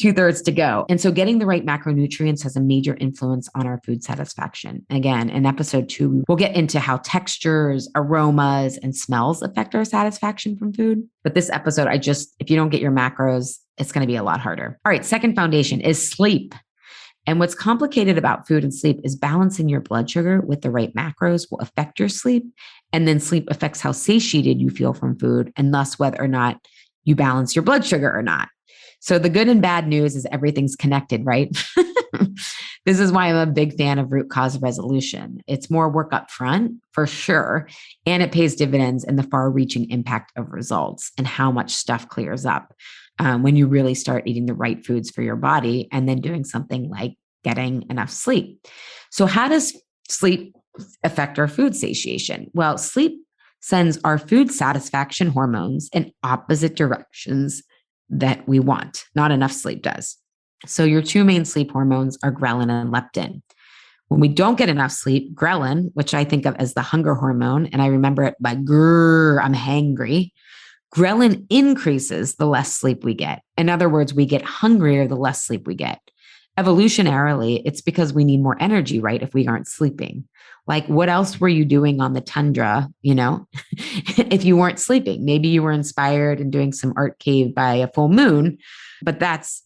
2/3 to go. And so getting the right macronutrients has a major influence on our food satisfaction. Again, in episode 2, we'll get into how textures, aromas, and smells affect our satisfaction from food. But this episode, if you don't get your macros, it's going to be a lot harder. All right. Second foundation is sleep. And what's complicated about food and sleep is balancing your blood sugar with the right macros will affect your sleep. And then sleep affects how satiated you feel from food and thus whether or not you balance your blood sugar or not. So the good and bad news is everything's connected, right? This is why I'm a big fan of root cause resolution. It's more work up front for sure. And it pays dividends in the far reaching impact of results and how much stuff clears up when you really start eating the right foods for your body and then doing something like getting enough sleep. So how does sleep affect our food satiation? Well, sleep sends our food satisfaction hormones in opposite directions that we want. Not enough sleep does. So your two main sleep hormones are ghrelin and leptin. When we don't get enough sleep, ghrelin, which I think of as the hunger hormone, and I remember it by grrr, I'm hangry. Ghrelin increases the less sleep we get. In other words, we get hungrier the less sleep we get. Evolutionarily, it's because we need more energy, right? If we aren't sleeping. Like, what else were you doing on the tundra, if you weren't sleeping? Maybe you were inspired and doing some art cave by a full moon, but that's,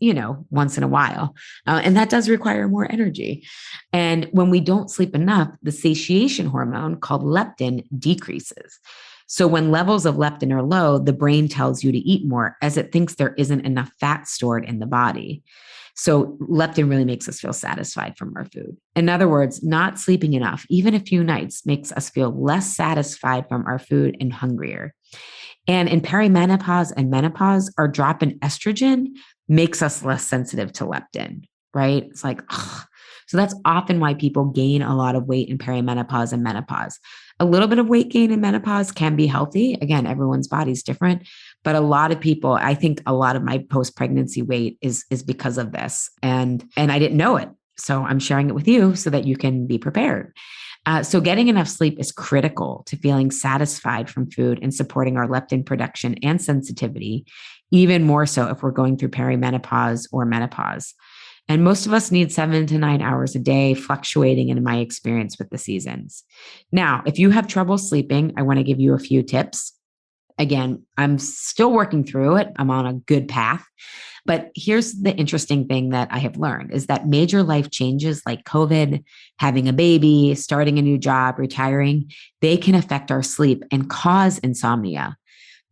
once in a while. And that does require more energy. And when we don't sleep enough, the satiation hormone called leptin decreases. So when levels of leptin are low, the brain tells you to eat more as it thinks there isn't enough fat stored in the body. So leptin really makes us feel satisfied from our food. In other words, not sleeping enough, even a few nights, makes us feel less satisfied from our food and hungrier. And in perimenopause and menopause, our drop in estrogen makes us less sensitive to leptin, right? It's like, ugh. So that's often why people gain a lot of weight in perimenopause and menopause. A little bit of weight gain in menopause can be healthy. Again, everyone's body's different, but a lot of people, I think a lot of my post-pregnancy weight is because of this. And I didn't know it. So I'm sharing it with you so that you can be prepared. So getting enough sleep is critical to feeling satisfied from food and supporting our leptin production and sensitivity, even more so if we're going through perimenopause or menopause. And most of us need 7 to 9 hours a day, fluctuating in my experience with the seasons. Now, if you have trouble sleeping, I want to give you a few tips. Again, I'm still working through it. I'm on a good path. But here's the interesting thing that I have learned is that major life changes like COVID, having a baby, starting a new job, retiring, they can affect our sleep and cause insomnia.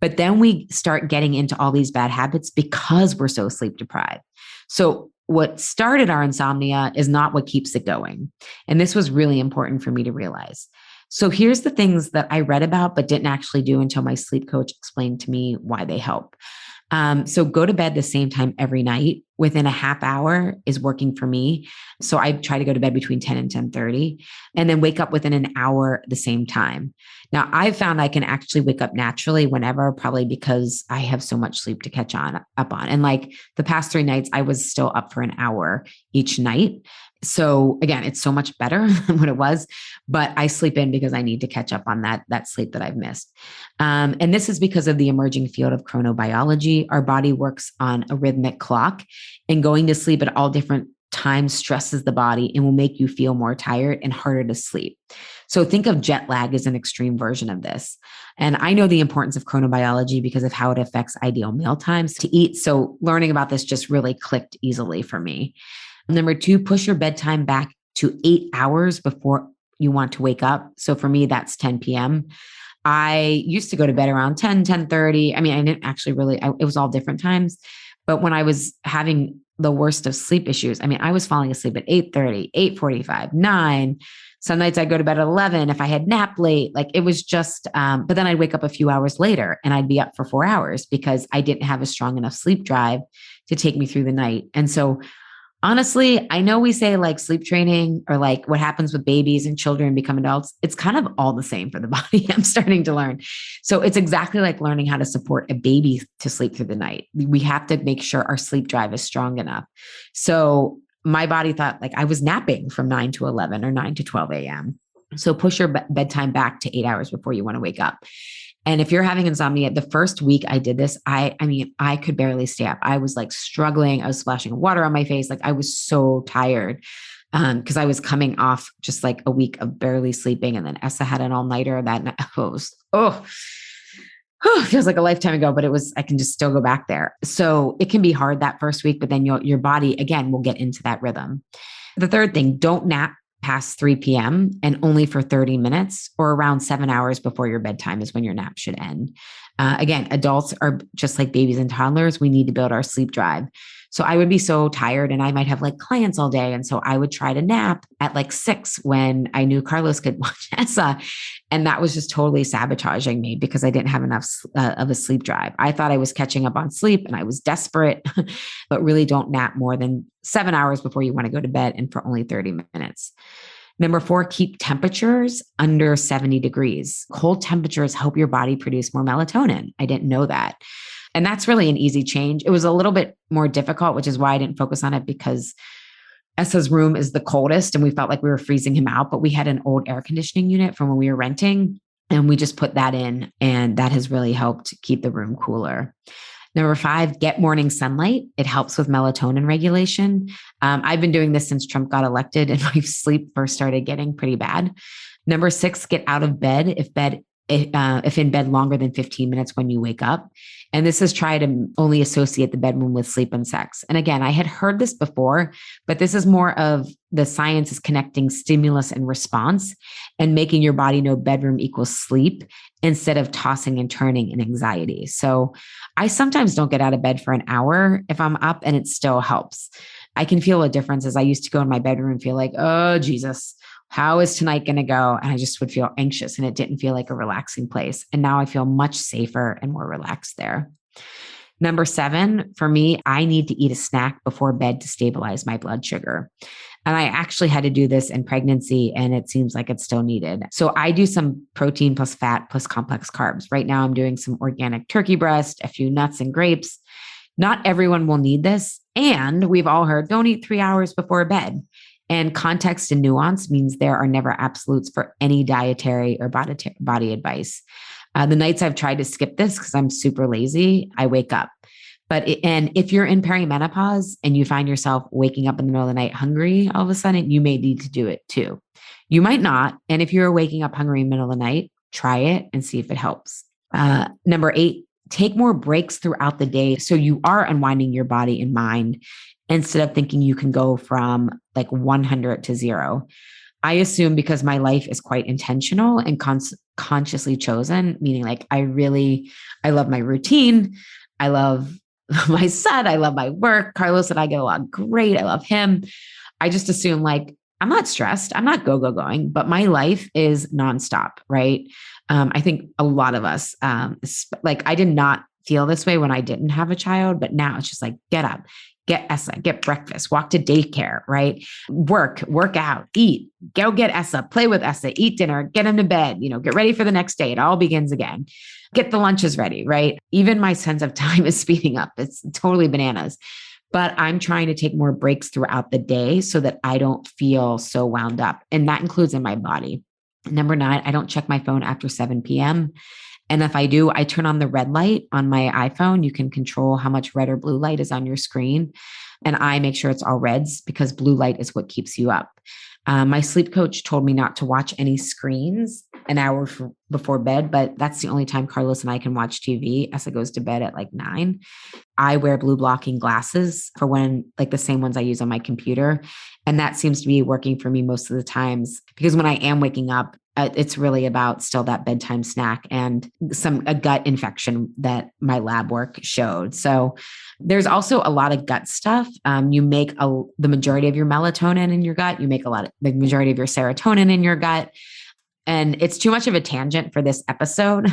But then we start getting into all these bad habits because we're so sleep deprived. So what started our insomnia is not what keeps it going. And this was really important for me to realize. So here's the things that I read about, but didn't actually do until my sleep coach explained to me why they help. So go to bed the same time every night within a half hour is working for me. So I try to go to bed between 10 and 10:30 and then wake up within an hour the same time. Now I've found I can actually wake up naturally whenever, probably because I have so much sleep to catch up on. And like the past 3 nights, I was still up for an hour each night. So again, it's so much better than what it was, but I sleep in because I need to catch up on that sleep that I've missed. And this is because of the emerging field of chronobiology. Our body works on a rhythmic clock, and going to sleep at all different times stresses the body and will make you feel more tired and harder to sleep. So think of jet lag as an extreme version of this. And I know the importance of chronobiology because of how it affects ideal meal times to eat. So learning about this just really clicked easily for me. Number 2, push your bedtime back to 8 hours before you want to wake up. So for me, that's 10 p.m. I used to go to bed around 10, 10:30. I mean, I didn't actually it was all different times. But when I was having the worst of sleep issues, I mean, I was falling asleep at 8:30, 8:45, 9. Some nights I'd go to bed at 11 if I had nap late. Like it was just, but then I'd wake up a few hours later and I'd be up for 4 hours because I didn't have a strong enough sleep drive to take me through the night. And so Honestly, I know we say like sleep training or like what happens with babies and children become adults. It's kind of all the same for the body. I'm starting to learn. So it's exactly like learning how to support a baby to sleep through the night. We have to make sure our sleep drive is strong enough. So my body thought like I was napping from 9 to 11 or 9 to 12 a.m. So push your bedtime back to 8 hours before you want to wake up. And if you're having insomnia, the first week I did this, I mean, I could barely stay up. I was like struggling. I was splashing water on my face. Like I was so tired because I was coming off just like a week of barely sleeping. And then Essa had an all-nighter that night. Feels like a lifetime ago, but I can just still go back there. So it can be hard that first week, but then your body, again, will get into that rhythm. The third thing, don't nap past 3 p.m. and only for 30 minutes or around 7 hours before your bedtime is when your nap should end. Again, adults are just like babies and toddlers. We need to build our sleep drive. So I would be so tired and I might have like clients all day. And so I would try to nap at like 6 when I knew Carlos could watch Essa. And that was just totally sabotaging me because I didn't have enough of a sleep drive. I thought I was catching up on sleep and I was desperate, but really don't nap more than 7 hours before you want to go to bed and for only 30 minutes. Number 4, keep temperatures under 70 degrees. Cold temperatures help your body produce more melatonin. I didn't know that. And that's really an easy change. It was a little bit more difficult, which is why I didn't focus on it because Essa's room is the coldest and we felt like we were freezing him out, but we had an old air conditioning unit from when we were renting and we just put that in and that has really helped keep the room cooler. Number 5, get morning sunlight. It helps with melatonin regulation. I've been doing this since Trump got elected and my sleep first started getting pretty bad. Number 6, get out of bed if in bed longer than 15 minutes when you wake up. And this is try to only associate the bedroom with sleep and sex. And again, I had heard this before, but this is more of the science is connecting stimulus and response and making your body know bedroom equals sleep instead of tossing and turning in anxiety. So I sometimes don't get out of bed for an hour if I'm up and it still helps. I can feel a difference as I used to go in my bedroom and feel like, oh, Jesus, how is tonight going to go? And I just would feel anxious and it didn't feel like a relaxing place. And now I feel much safer and more relaxed there. Number 7, for me, I need to eat a snack before bed to stabilize my blood sugar. And I actually had to do this in pregnancy and it seems like it's still needed. So I do some protein plus fat plus complex carbs. Right now I'm doing some organic turkey breast, a few nuts and grapes. Not everyone will need this. And we've all heard, don't eat 3 hours before bed. And context and nuance means there are never absolutes for any dietary or body advice. The nights I've tried to skip this because I'm super lazy, I wake up. And if you're in perimenopause and you find yourself waking up in the middle of the night hungry, all of a sudden you may need to do it too. You might not. And if you're waking up hungry in the middle of the night, try it and see if it helps. Number 8, take more breaks throughout the day so you are unwinding your body and mind instead of thinking you can go from like 100 to 0. I assume because my life is quite intentional and consciously chosen, meaning like I love my routine. I love my son. I love my work. Carlos and I get along great. I love him. I just assume like I'm not stressed. I'm not going, but my life is nonstop, right? I think a lot of us, like I did not feel this way when I didn't have a child, but now it's just like, get up, get Essa, get breakfast, walk to daycare, right? Work out, eat, go get Essa, play with Essa, eat dinner, get him to bed, get ready for the next day. It all begins again. Get the lunches ready, right? Even my sense of time is speeding up. It's totally bananas. But I'm trying to take more breaks throughout the day so that I don't feel so wound up. And that includes in my body. Number 9, I don't check my phone after 7 p.m. And if I do, I turn on the red light on my iPhone. You can control how much red or blue light is on your screen. And I make sure it's all reds because blue light is what keeps you up. My sleep coach told me not to watch any screens an hour before bed, but that's the only time Carlos and I can watch TV. Essa goes to bed at like 9. I wear blue blocking glasses for when, like the same ones I use on my computer. And that seems to be working for me most of the times because when I am waking up, it's really about still that bedtime snack and a gut infection that my lab work showed. So there's also a lot of gut stuff. You make the majority of your melatonin in your gut. You make the majority of your serotonin in your gut. And it's too much of a tangent for this episode.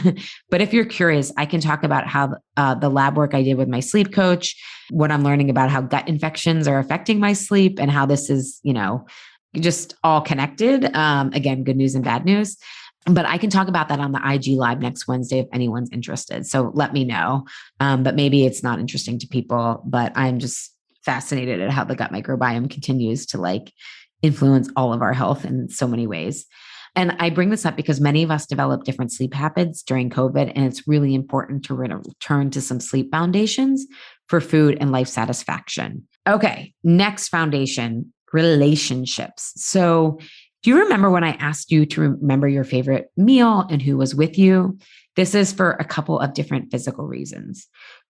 But if you're curious, I can talk about how the lab work I did with my sleep coach, what I'm learning about how gut infections are affecting my sleep and how this is, just all connected. Again, good news and bad news. But I can talk about that on the IG Live next Wednesday if anyone's interested. So let me know. But maybe it's not interesting to people, but I'm just fascinated at how the gut microbiome continues to influence all of our health in so many ways. And I bring this up because many of us develop different sleep habits during COVID, and it's really important to return to some sleep foundations for food and life satisfaction. Okay, next foundation, relationships. So do you remember when I asked you to remember your favorite meal and who was with you? This is for a couple of different physical reasons.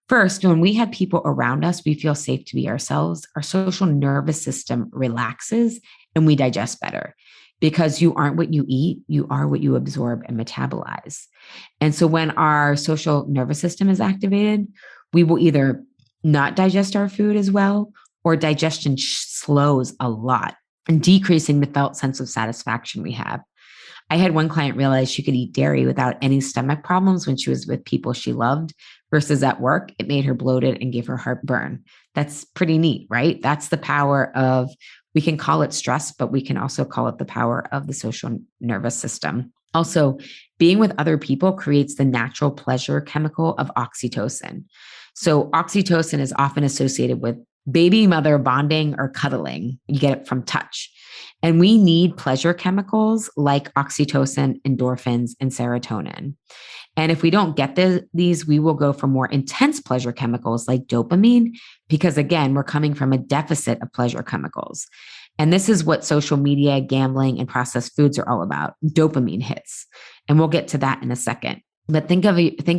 First, when we have people around us, we feel safe to be ourselves. Our social nervous system relaxes and we digest better because you aren't what you eat, you are what you absorb and metabolize. And so when our social nervous system is activated, we will either not digest our food as well or digestion slows a lot and decreasing the felt sense of satisfaction we have. I had one client realize she could eat dairy without any stomach problems when she was with people she loved versus at work. It made her bloated and gave her heartburn. That's pretty neat, right? That's the power of, we can call it stress, but we can also call it the power of the social nervous system. Also, being with other people creates the natural pleasure chemical of oxytocin. So oxytocin is often associated with baby mother bonding or cuddling. You get it from touch. And we need pleasure chemicals like oxytocin, endorphins, and serotonin. And if we don't get these, we will go for more intense pleasure chemicals like dopamine, because again, we're coming from a deficit of pleasure chemicals. And this is what social media, gambling, and processed foods are all about, dopamine hits. And we'll get to that in a second. But think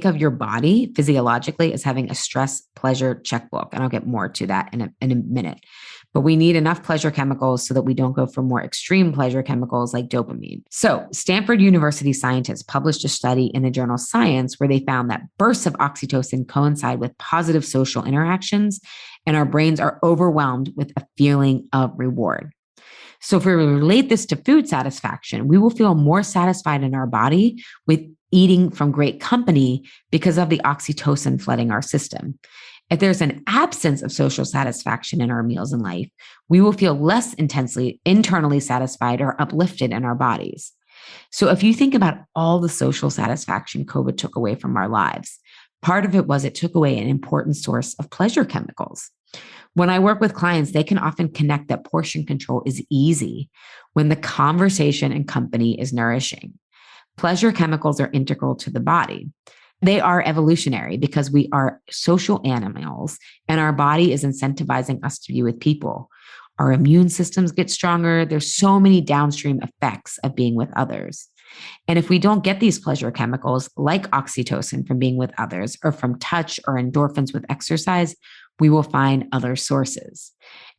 of your body physiologically as having a stress pleasure checkbook. And I'll get more to that in a minute. But we need enough pleasure chemicals so that we don't go for more extreme pleasure chemicals like dopamine. So Stanford University scientists published a study in the journal Science where they found that bursts of oxytocin coincide with positive social interactions, and our brains are overwhelmed with a feeling of reward. So if we relate this to food satisfaction, we will feel more satisfied in our body with eating from great company because of the oxytocin flooding our system. If there's an absence of social satisfaction in our meals in life, we will feel less internally satisfied or uplifted in our bodies. So if you think about all the social satisfaction COVID took away from our lives, part of it was it took away an important source of pleasure chemicals. When I work with clients, they can often connect that portion control is easy when the conversation and company is nourishing. Pleasure chemicals are integral to the body. They are evolutionary because we are social animals and our body is incentivizing us to be with people. Our immune systems get stronger. There's so many downstream effects of being with others. And if we don't get these pleasure chemicals like oxytocin from being with others or from touch or endorphins with exercise, we will find other sources.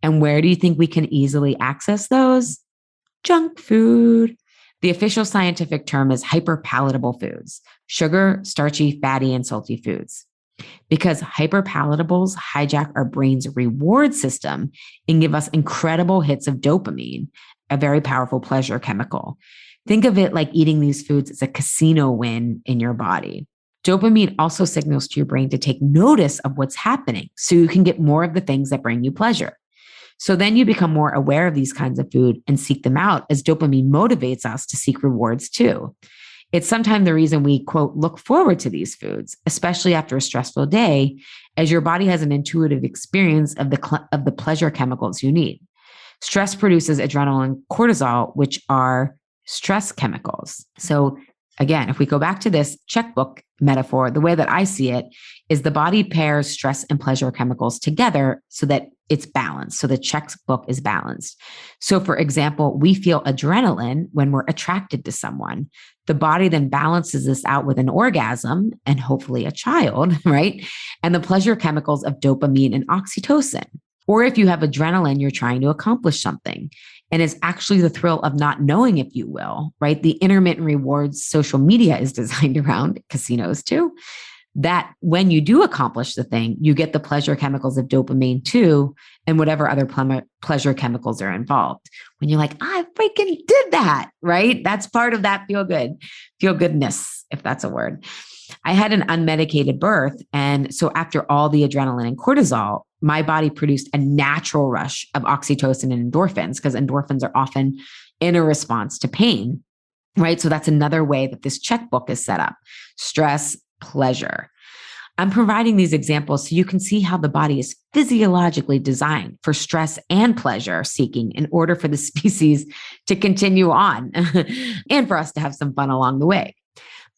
And where do you think we can easily access those? Junk food. The official scientific term is hyperpalatable foods, sugar, starchy, fatty, and salty foods. Because hyperpalatables hijack our brain's reward system and give us incredible hits of dopamine, a very powerful pleasure chemical. Think of it like eating these foods as a casino win in your body. Dopamine also signals to your brain to take notice of what's happening so you can get more of the things that bring you pleasure. So then you become more aware of these kinds of food and seek them out as dopamine motivates us to seek rewards too. It's sometimes the reason we, quote, look forward to these foods, especially after a stressful day, as your body has an intuitive experience of the pleasure chemicals you need. Stress produces adrenaline and cortisol, which are stress chemicals. So again, if we go back to this checkbook metaphor, the way that I see it is the body pairs stress and pleasure chemicals together so that it's balanced. So the checkbook is balanced. So for example, we feel adrenaline when we're attracted to someone. The body then balances this out with an orgasm and hopefully a child, right? And the pleasure chemicals of dopamine and oxytocin. Or if you have adrenaline, you're trying to accomplish something. And it's actually the thrill of not knowing if you will, right? The intermittent rewards social media is designed around, casinos too. that when you do accomplish the thing, you get the pleasure chemicals of dopamine too, and whatever other pleasure chemicals are involved. When you're like, I freaking did that, right? That's part of that feel goodness, if that's a word. I had an unmedicated birth. And so after all the adrenaline and cortisol, my body produced a natural rush of oxytocin and endorphins, because endorphins are often in a response to pain, right? So that's another way that this checkbook is set up: stress, pleasure. I'm providing these examples so you can see how the body is physiologically designed for stress and pleasure seeking in order for the species to continue on and for us to have some fun along the way.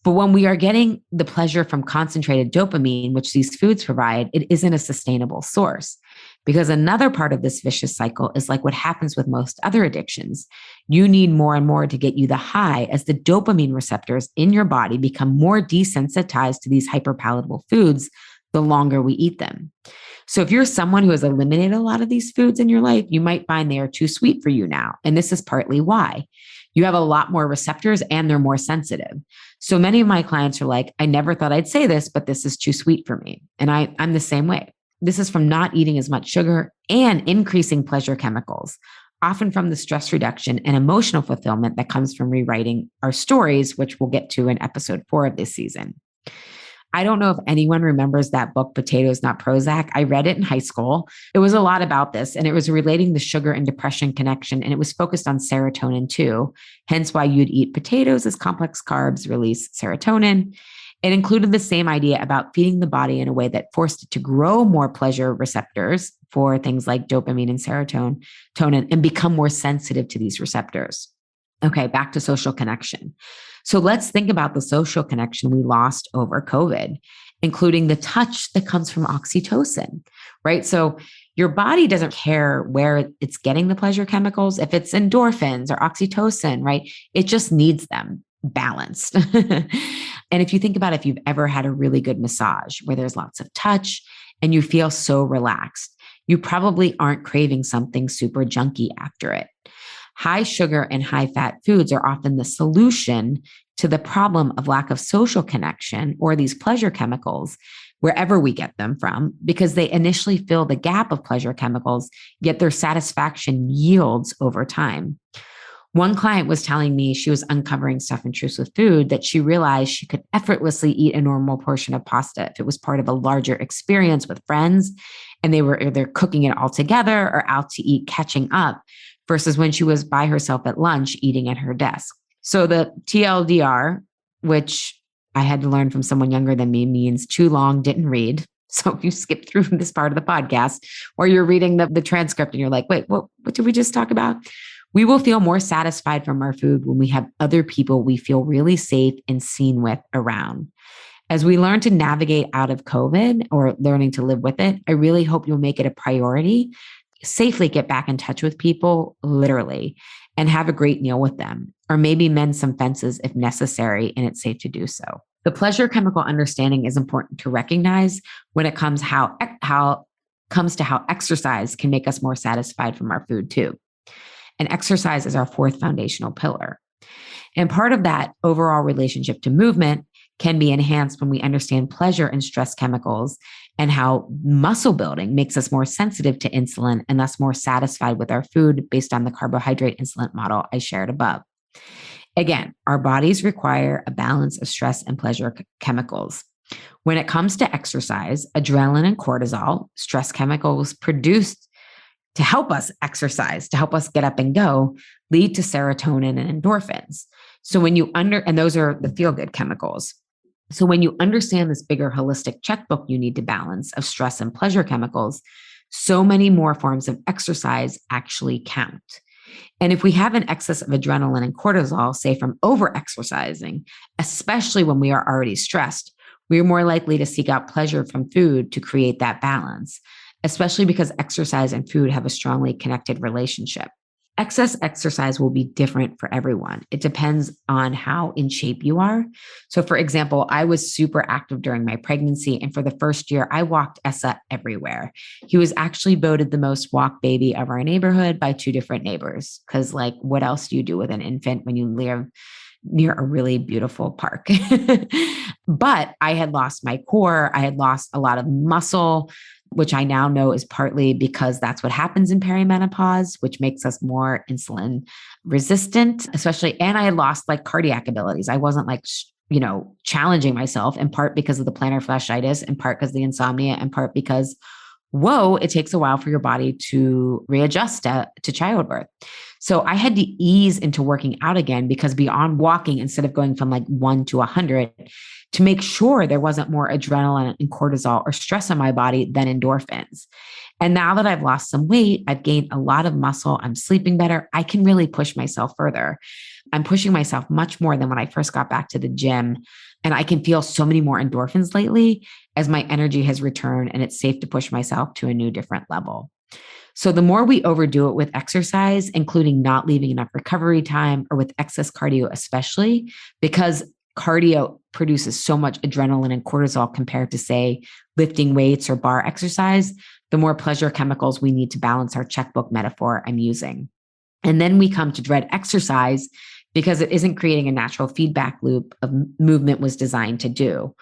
But when we are getting the pleasure from concentrated dopamine, which these foods provide, it isn't a sustainable source. Because another part of this vicious cycle is like what happens with most other addictions. You need more and more to get you the high as the dopamine receptors in your body become more desensitized to these hyperpalatable foods the longer we eat them. So if you're someone who has eliminated a lot of these foods in your life, you might find they are too sweet for you now. And this is partly why. You have a lot more receptors and they're more sensitive. So many of my clients are like, I never thought I'd say this, but this is too sweet for me. And I'm the same way. This is from not eating as much sugar and increasing pleasure chemicals, often from the stress reduction and emotional fulfillment that comes from rewriting our stories, which we'll get to in episode 4 of this season. I don't know if anyone remembers that book, Potatoes, Not Prozac. I read it in high school. It was a lot about this, and it was relating the sugar and depression connection, and it was focused on serotonin too, hence why you'd eat potatoes as complex carbs release serotonin. It included the same idea about feeding the body in a way that forced it to grow more pleasure receptors for things like dopamine and serotonin and become more sensitive to these receptors. Okay, back to social connection. So let's think about the social connection we lost over COVID, including the touch that comes from oxytocin, right? So your body doesn't care where it's getting the pleasure chemicals, if it's endorphins or oxytocin, right? It just needs them balanced. And if you think about if you've ever had a really good massage where there's lots of touch and you feel so relaxed, you probably aren't craving something super junky after it. High sugar and high fat foods are often the solution to the problem of lack of social connection or these pleasure chemicals, wherever we get them from, because they initially fill the gap of pleasure chemicals, yet their satisfaction yields over time. One client was telling me she was uncovering stuff and truths with food that she realized she could effortlessly eat a normal portion of pasta if it was part of a larger experience with friends and they were either cooking it all together or out to eat catching up, versus when she was by herself at lunch eating at her desk. So the TLDR, which I had to learn from someone younger than me, means too long, didn't read. So if you skip through this part of the podcast or you're reading the transcript and you're like, wait, what did we just talk about? We will feel more satisfied from our food when we have other people we feel really safe and seen with around. As we learn to navigate out of COVID or learning to live with it, I really hope you'll make it a priority, safely get back in touch with people, literally, and have a great meal with them, or maybe mend some fences if necessary and it's safe to do so. The pleasure chemical understanding is important to recognize when it comes to how exercise can make us more satisfied from our food too. And exercise is our 4th foundational pillar. And part of that overall relationship to movement can be enhanced when we understand pleasure and stress chemicals and how muscle building makes us more sensitive to insulin and thus more satisfied with our food based on the carbohydrate insulin model I shared above. Again, our bodies require a balance of stress and pleasure chemicals. When it comes to exercise, adrenaline and cortisol, stress chemicals produced to help us exercise, to help us get up and go, lead to serotonin and endorphins. So when and those are the feel-good chemicals. So when you understand this bigger holistic checkbook you need to balance of stress and pleasure chemicals, so many more forms of exercise actually count. And if we have an excess of adrenaline and cortisol, say from over-exercising, especially when we are already stressed, we are more likely to seek out pleasure from food to create that balance, especially because exercise and food have a strongly connected relationship. Excess exercise will be different for everyone. It depends on how in shape you are. So for example, I was super active during my pregnancy. And for the first year, I walked Essa everywhere. He was actually voted the most walked baby of our neighborhood by 2 different neighbors. Because what else do you do with an infant when you live near a really beautiful park. But I had lost my core. I had lost a lot of muscle, which I now know is partly because that's what happens in perimenopause, which makes us more insulin resistant, especially. And I had lost like cardiac abilities. I wasn't like, challenging myself, in part because of the plantar fasciitis, in part because of the insomnia, in part because whoa, it takes a while for your body to readjust to childbirth. So I had to ease into working out again, because beyond walking, instead of going from like 1 to 100, to make sure there wasn't more adrenaline and cortisol or stress on my body than endorphins. And now that I've lost some weight, I've gained a lot of muscle, I'm sleeping better, I can really push myself further. I'm pushing myself much more than when I first got back to the gym. And I can feel so many more endorphins lately as my energy has returned and it's safe to push myself to a new, different level. So the more we overdo it with exercise, including not leaving enough recovery time or with excess cardio, especially because cardio produces so much adrenaline and cortisol compared to, say, lifting weights or bar exercise, the more pleasure chemicals we need to balance our checkbook metaphor I'm using. And then we come to dread exercise because it isn't creating a natural feedback loop of movement was designed to do.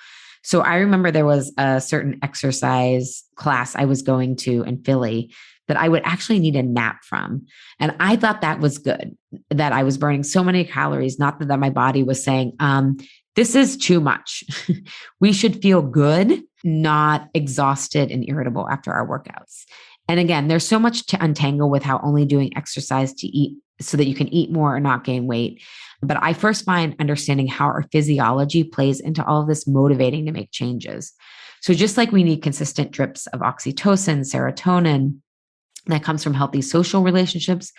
So I remember there was a certain exercise class I was going to in Philly that I would actually need a nap from. And I thought that was good, that I was burning so many calories, not that my body was saying, this is too much. We should feel good, not exhausted and irritable after our workouts. And again, there's so much to untangle with how only doing exercise to eat so that you can eat more or not gain weight. But I first find understanding how our physiology plays into all of this motivating to make changes. So just like we need consistent drips of oxytocin, serotonin that comes from healthy social relationships,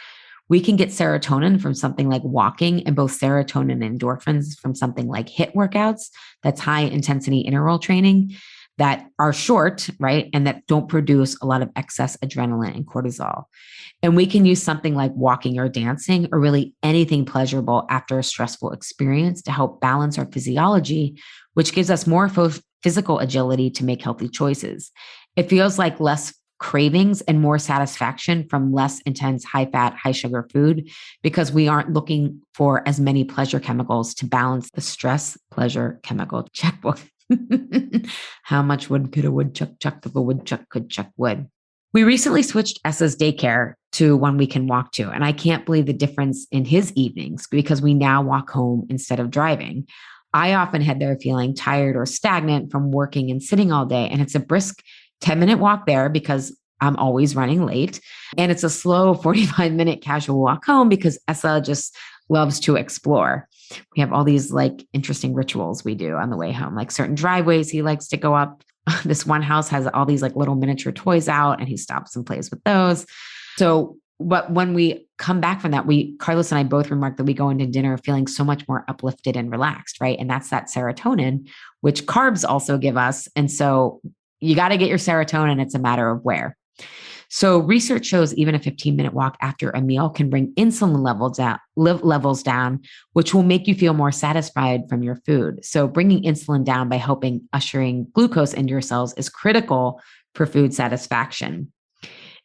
we can get serotonin from something like walking, and both serotonin and endorphins from something like HIIT workouts, that's high intensity interval training, that are short, right? And that don't produce a lot of excess adrenaline and cortisol. And we can use something like walking or dancing, or really anything pleasurable after a stressful experience, to help balance our physiology, which gives us more physical agility to make healthy choices. It feels like less cravings and more satisfaction from less intense, high fat, high sugar food, because we aren't looking for as many pleasure chemicals to balance the stress pleasure chemical checkbook. How much wood could a woodchuck chuck if a woodchuck could chuck wood? We recently switched Essa's daycare to one we can walk to, and I can't believe the difference in his evenings because we now walk home instead of driving. I often head there feeling tired or stagnant from working and sitting all day, and it's a brisk 10-minute walk there because I'm always running late, and it's a slow 45-minute casual walk home because Essa just loves to explore. We have all these like interesting rituals we do on the way home, like certain driveways he likes to go up. This one house has all these like little miniature toys out, and he stops and plays with those. So, but when we come back from that, Carlos and I both remarked that we go into dinner feeling so much more uplifted and relaxed, right? And that's that serotonin, which carbs also give us. And so you got to get your serotonin. It's a matter of where. So research shows even a 15-minute walk after a meal can bring insulin levels down, which will make you feel more satisfied from your food. So bringing insulin down by helping ushering glucose into your cells is critical for food satisfaction.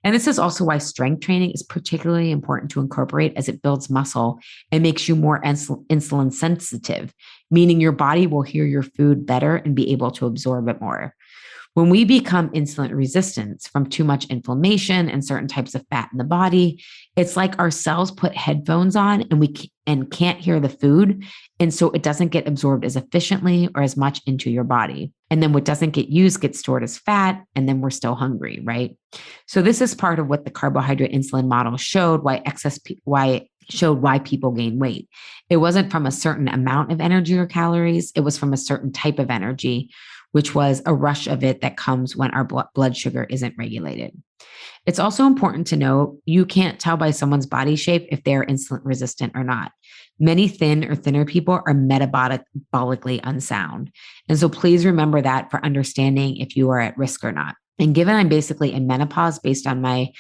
And this is also why strength training is particularly important to incorporate, as it builds muscle and makes you more insulin sensitive, meaning your body will hear your food better and be able to absorb it more. When we become insulin resistant from too much inflammation and certain types of fat in the body, it's like our cells put headphones on and can't hear the food. And so it doesn't get absorbed as efficiently or as much into your body. And then what doesn't get used gets stored as fat, and then we're still hungry, right? So this is part of what the carbohydrate insulin model showed, why people gain weight. It wasn't from a certain amount of energy or calories. It was from a certain type of energy, which was a rush of it that comes when our blood sugar isn't regulated. It's also important to know you can't tell by someone's body shape if they're insulin resistant or not. Many thin or thinner people are metabolically unsound. And so please remember that for understanding if you are at risk or not. And given I'm basically in menopause based on my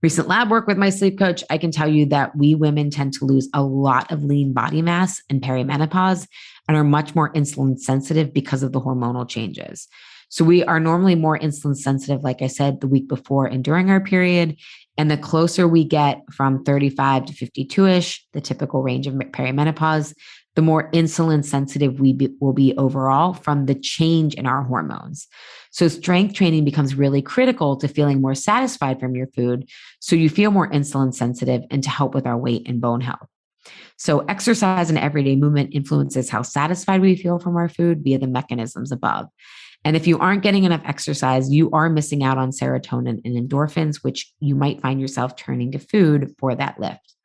recent lab work with my sleep coach, I can tell you that we women tend to lose a lot of lean body mass in perimenopause and are much more insulin sensitive because of the hormonal changes. So we are normally more insulin sensitive, like I said, the week before and during our period. And the closer we get from 35 to 52-ish, the typical range of perimenopause, the more insulin sensitive will be overall from the change in our hormones. So strength training becomes really critical to feeling more satisfied from your food, so you feel more insulin sensitive and to help with our weight and bone health. So exercise and everyday movement influences how satisfied we feel from our food via the mechanisms above. And if you aren't getting enough exercise, you are missing out on serotonin and endorphins, which you might find yourself turning to food for that lift.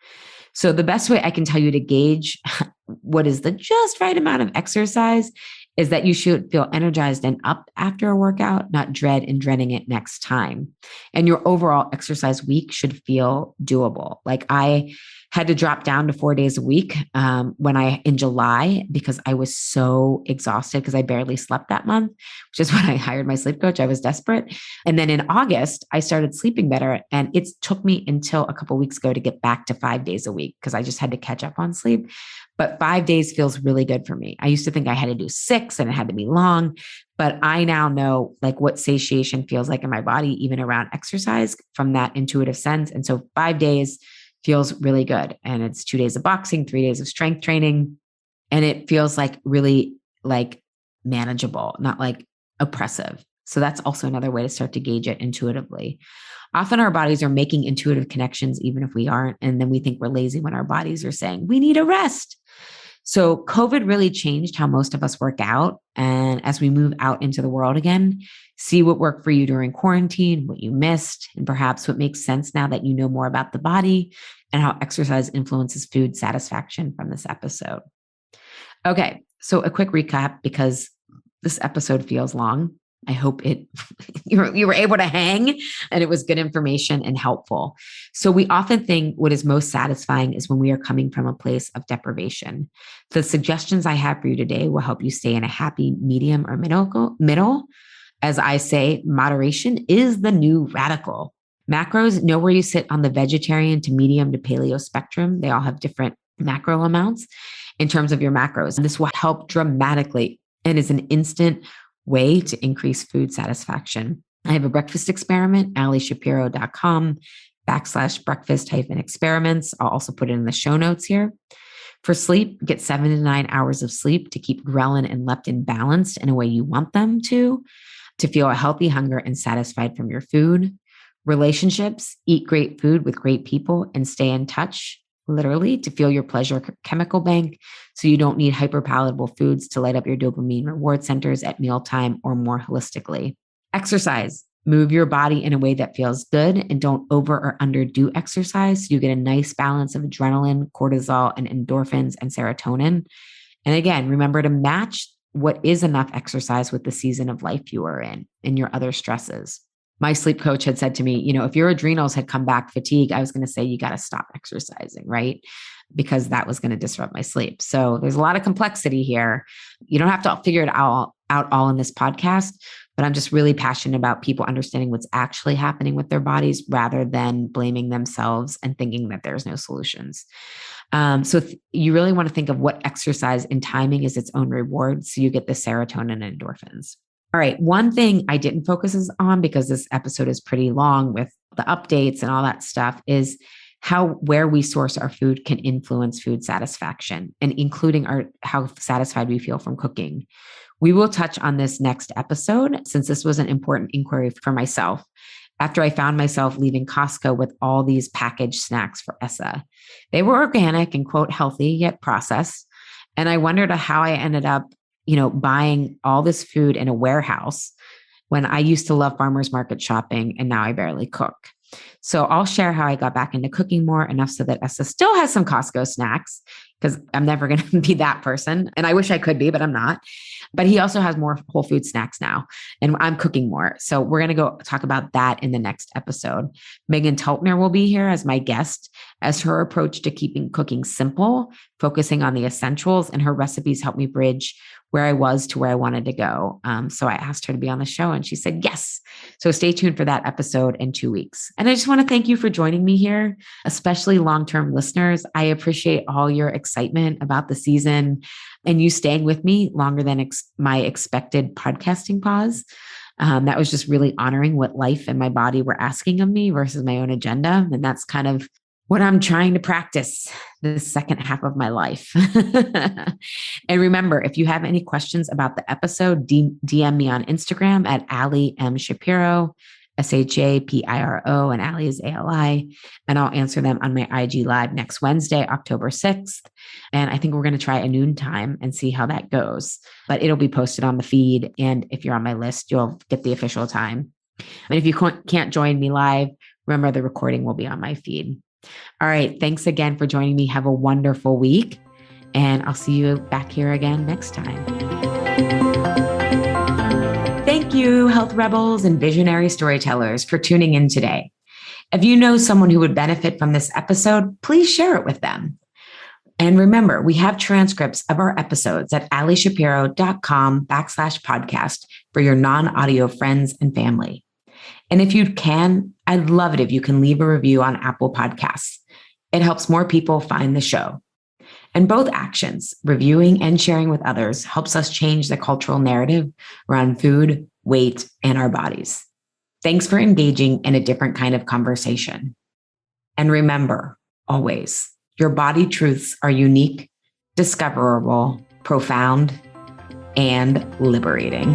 So the best way I can tell you to gauge what is the just right amount of exercise is that you should feel energized and up after a workout, not dread and dreading it next time. And your overall exercise week should feel doable. Like I had to drop down to 4 days a week in July because I was so exhausted because I barely slept that month, which is when I hired my sleep coach. I was desperate. And then in August, I started sleeping better. And it took me until a couple of weeks ago to get back to 5 days a week because I just had to catch up on sleep. But 5 days feels really good for me. I used to think I had to do 6 and it had to be long, but I now know like what satiation feels like in my body, even around exercise from that intuitive sense. And so 5 days feels really good. And it's 2 days of boxing, 3 days of strength training. And it feels like really like manageable, not like oppressive. So that's also another way to start to gauge it intuitively. Often our bodies are making intuitive connections, even if we aren't. And then we think we're lazy when our bodies are saying, we need a rest. So COVID really changed how most of us work out. And as we move out into the world again, see what worked for you during quarantine, what you missed, and perhaps what makes sense now that you know more about the body and how exercise influences food satisfaction from this episode. Okay, so a quick recap because this episode feels long. I hope you were able to hang and it was good information and helpful. So we often think what is most satisfying is when we are coming from a place of deprivation. The suggestions I have for you today will help you stay in a happy medium or middle. As I say, moderation is the new radical. Macros, know where you sit on the vegetarian to medium to paleo spectrum. They all have different macro amounts in terms of your macros. And this will help dramatically and is an instant way to increase food satisfaction. I have a breakfast experiment, alishapiro.com/breakfast-experiments. I'll also put it in the show notes here. For sleep, get 7 to 9 hours of sleep to keep ghrelin and leptin balanced in a way you want them to feel a healthy hunger and satisfied from your food. Relationships, eat great food with great people and stay in touch, literally, to feel your pleasure chemical bank so you don't need hyperpalatable foods to light up your dopamine reward centers at mealtime or more holistically. Exercise. Move your body in a way that feels good and don't over or underdo exercise so you get a nice balance of adrenaline, cortisol, and endorphins and serotonin. And again, remember to match what is enough exercise with the season of life you are in and your other stresses. My sleep coach had said to me, if your adrenals had come back fatigued, I was going to say, you got to stop exercising, right? Because that was going to disrupt my sleep. So there's a lot of complexity here. You don't have to figure it out all in this podcast, but I'm just really passionate about people understanding what's actually happening with their bodies rather than blaming themselves and thinking that there's no solutions. So you really want to think of what exercise and timing is its own reward. So you get the serotonin and endorphins. All right. One thing I didn't focus on because this episode is pretty long with the updates and all that stuff is where we source our food can influence food satisfaction and including how satisfied we feel from cooking. We will touch on this next episode since this was an important inquiry for myself after I found myself leaving Costco with all these packaged snacks for Essa. They were organic and quote healthy yet processed. And I wondered how I ended up buying all this food in a warehouse when I used to love farmers market shopping and now I barely cook. So I'll share how I got back into cooking more enough so that Essa still has some Costco snacks because I'm never going to be that person. And I wish I could be, but I'm not. But he also has more whole food snacks now and I'm cooking more. So we're going to go talk about that in the next episode. Megan Teltner will be here as my guest as her approach to keeping cooking simple, focusing on the essentials, and her recipes help me bridge where I was to where I wanted to go. So I asked her to be on the show and she said, yes. So stay tuned for that episode in 2 weeks. And I just want to thank you for joining me here, especially long-term listeners. I appreciate all your excitement about the season and you staying with me longer than my expected podcasting pause. That was just really honoring what life and my body were asking of me versus my own agenda. And that's kind of what I'm trying to practice the second half of my life. And remember, if you have any questions about the episode, DM me on Instagram at Allie M. Shapiro, Shapiro, and Allie is ALI. And I'll answer them on my IG Live next Wednesday, October 6th. And I think we're going to try a noon time and see how that goes. But it'll be posted on the feed. And if you're on my list, you'll get the official time. And if you can't join me live, remember the recording will be on my feed. All right. Thanks again for joining me. Have a wonderful week. And I'll see you back here again next time. Thank you, health rebels and visionary storytellers, for tuning in today. If you know someone who would benefit from this episode, please share it with them. And remember, we have transcripts of our episodes at allieshapiro.com/podcast for your non-audio friends and family. And if you can, I'd love it if you can leave a review on Apple Podcasts. It helps more people find the show. And both actions, reviewing and sharing with others, helps us change the cultural narrative around food, weight, and our bodies. Thanks for engaging in a different kind of conversation. And remember, always, your body truths are unique, discoverable, profound, and liberating.